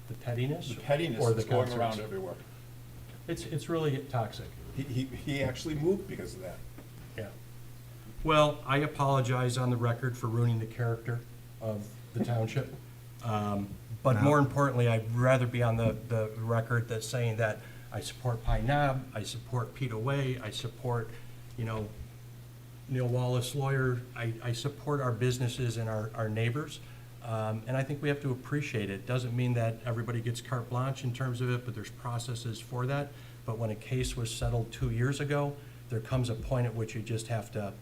the pettiness? pettiness or that's the going concerts? around everywhere. It's really toxic. He actually moved because of that. Yeah. Well, I apologize on the record for ruining the character of the township. But No. more importantly, I'd rather be on the record that's saying that I support Pine Knob, I support Pete Way, I support, you know, Neil Wallace Lawyer. I support our businesses and our neighbors. And I think we have to appreciate it. Doesn't mean that everybody gets carte blanche in terms of it, but there's processes for that. But when a case was settled 2 years ago, there comes a point at which you just have to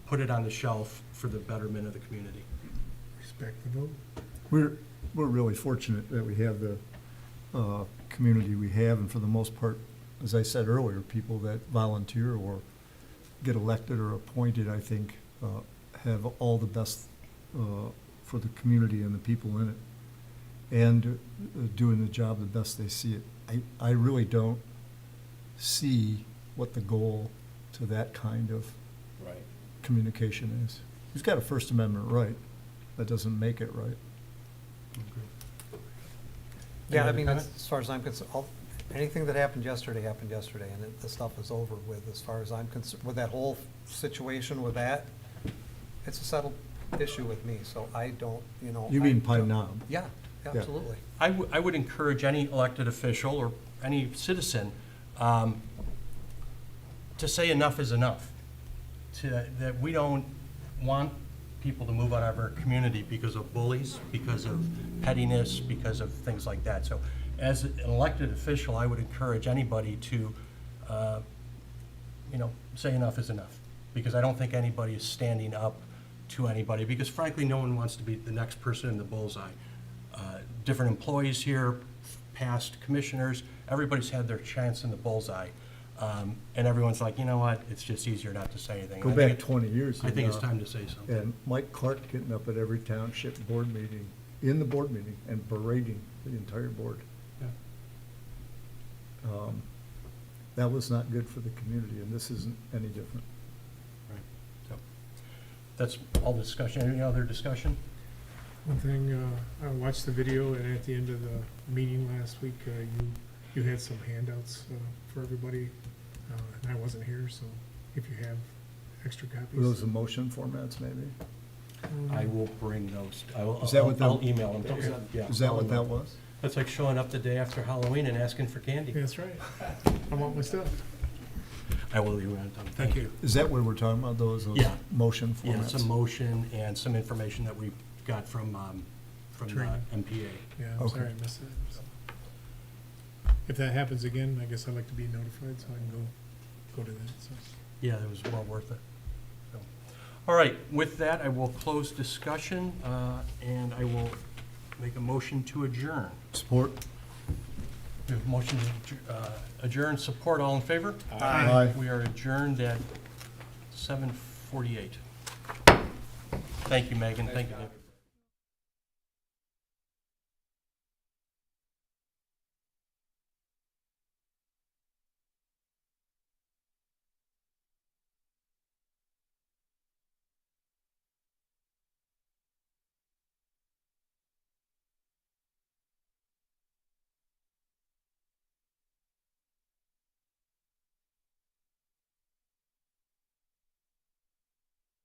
put it on the shelf for the betterment of the community. Respect the vote. We're really fortunate that we have the community we have, and for the most part, as I said earlier, people that volunteer or get elected or appointed, I think, have all the best for the community and the people in it, and doing the job the best they see it. I really don't see what the goal to that kind of Right. communication is. He's got a First Amendment right. That doesn't make it right. Yeah, I Any mean, other as far as I'm concerned, anything that happened yesterday, and the stuff is over with, as far as I'm concerned, with that whole situation with that, it's a settled issue with me, so I don't, you know. You mean Pine Knob? Yeah, absolutely. I would encourage any elected official or any citizen to say enough is enough. That we don't want people to move out of our community because of bullies, because of pettiness, because of things like that. So as an elected official, I would encourage anybody to, say enough is enough. Because I don't think anybody is standing up to anybody, because frankly, no one wants to be the next person in the bullseye. Different employees here, past commissioners, everybody's had their chance in the bullseye. And everyone's like, you know what, it's just easier not to say anything. Go I think back 20 years. I think it's and, time to say something. And Mike Clark getting up at every township board meeting, in the board meeting, and berating the entire board. Yeah. That was not good for the community, and this isn't any different. Right. So that's all the discussion. Any other discussion? One thing, I watched the video, and at the end of the meeting last week, you had some handouts for everybody, and I wasn't here, so if you have extra copies. Were those the motion formats, maybe? I will bring those. Is that what I'll the- email them to you. Yeah, Is that I'll what that email. was? That's like showing up the day after Halloween and asking for candy. That's right. I want my stuff. I will email them. Thank you. Is that what we're talking about, those Yeah. motion Yeah, formats? it's a motion and some information that we got from Training. MPA. Yeah, I'm Okay. sorry I missed that. If that happens again, I guess I'd like to be notified so I can go to that, so. Yeah, it was well worth it. So, all right, with that, I will close discussion, and I will make a motion to adjourn. Support? We have a motion to adjourn, support, all in favor? Aye. We are adjourned at 7:48. Thank you, Megan, thank you, David.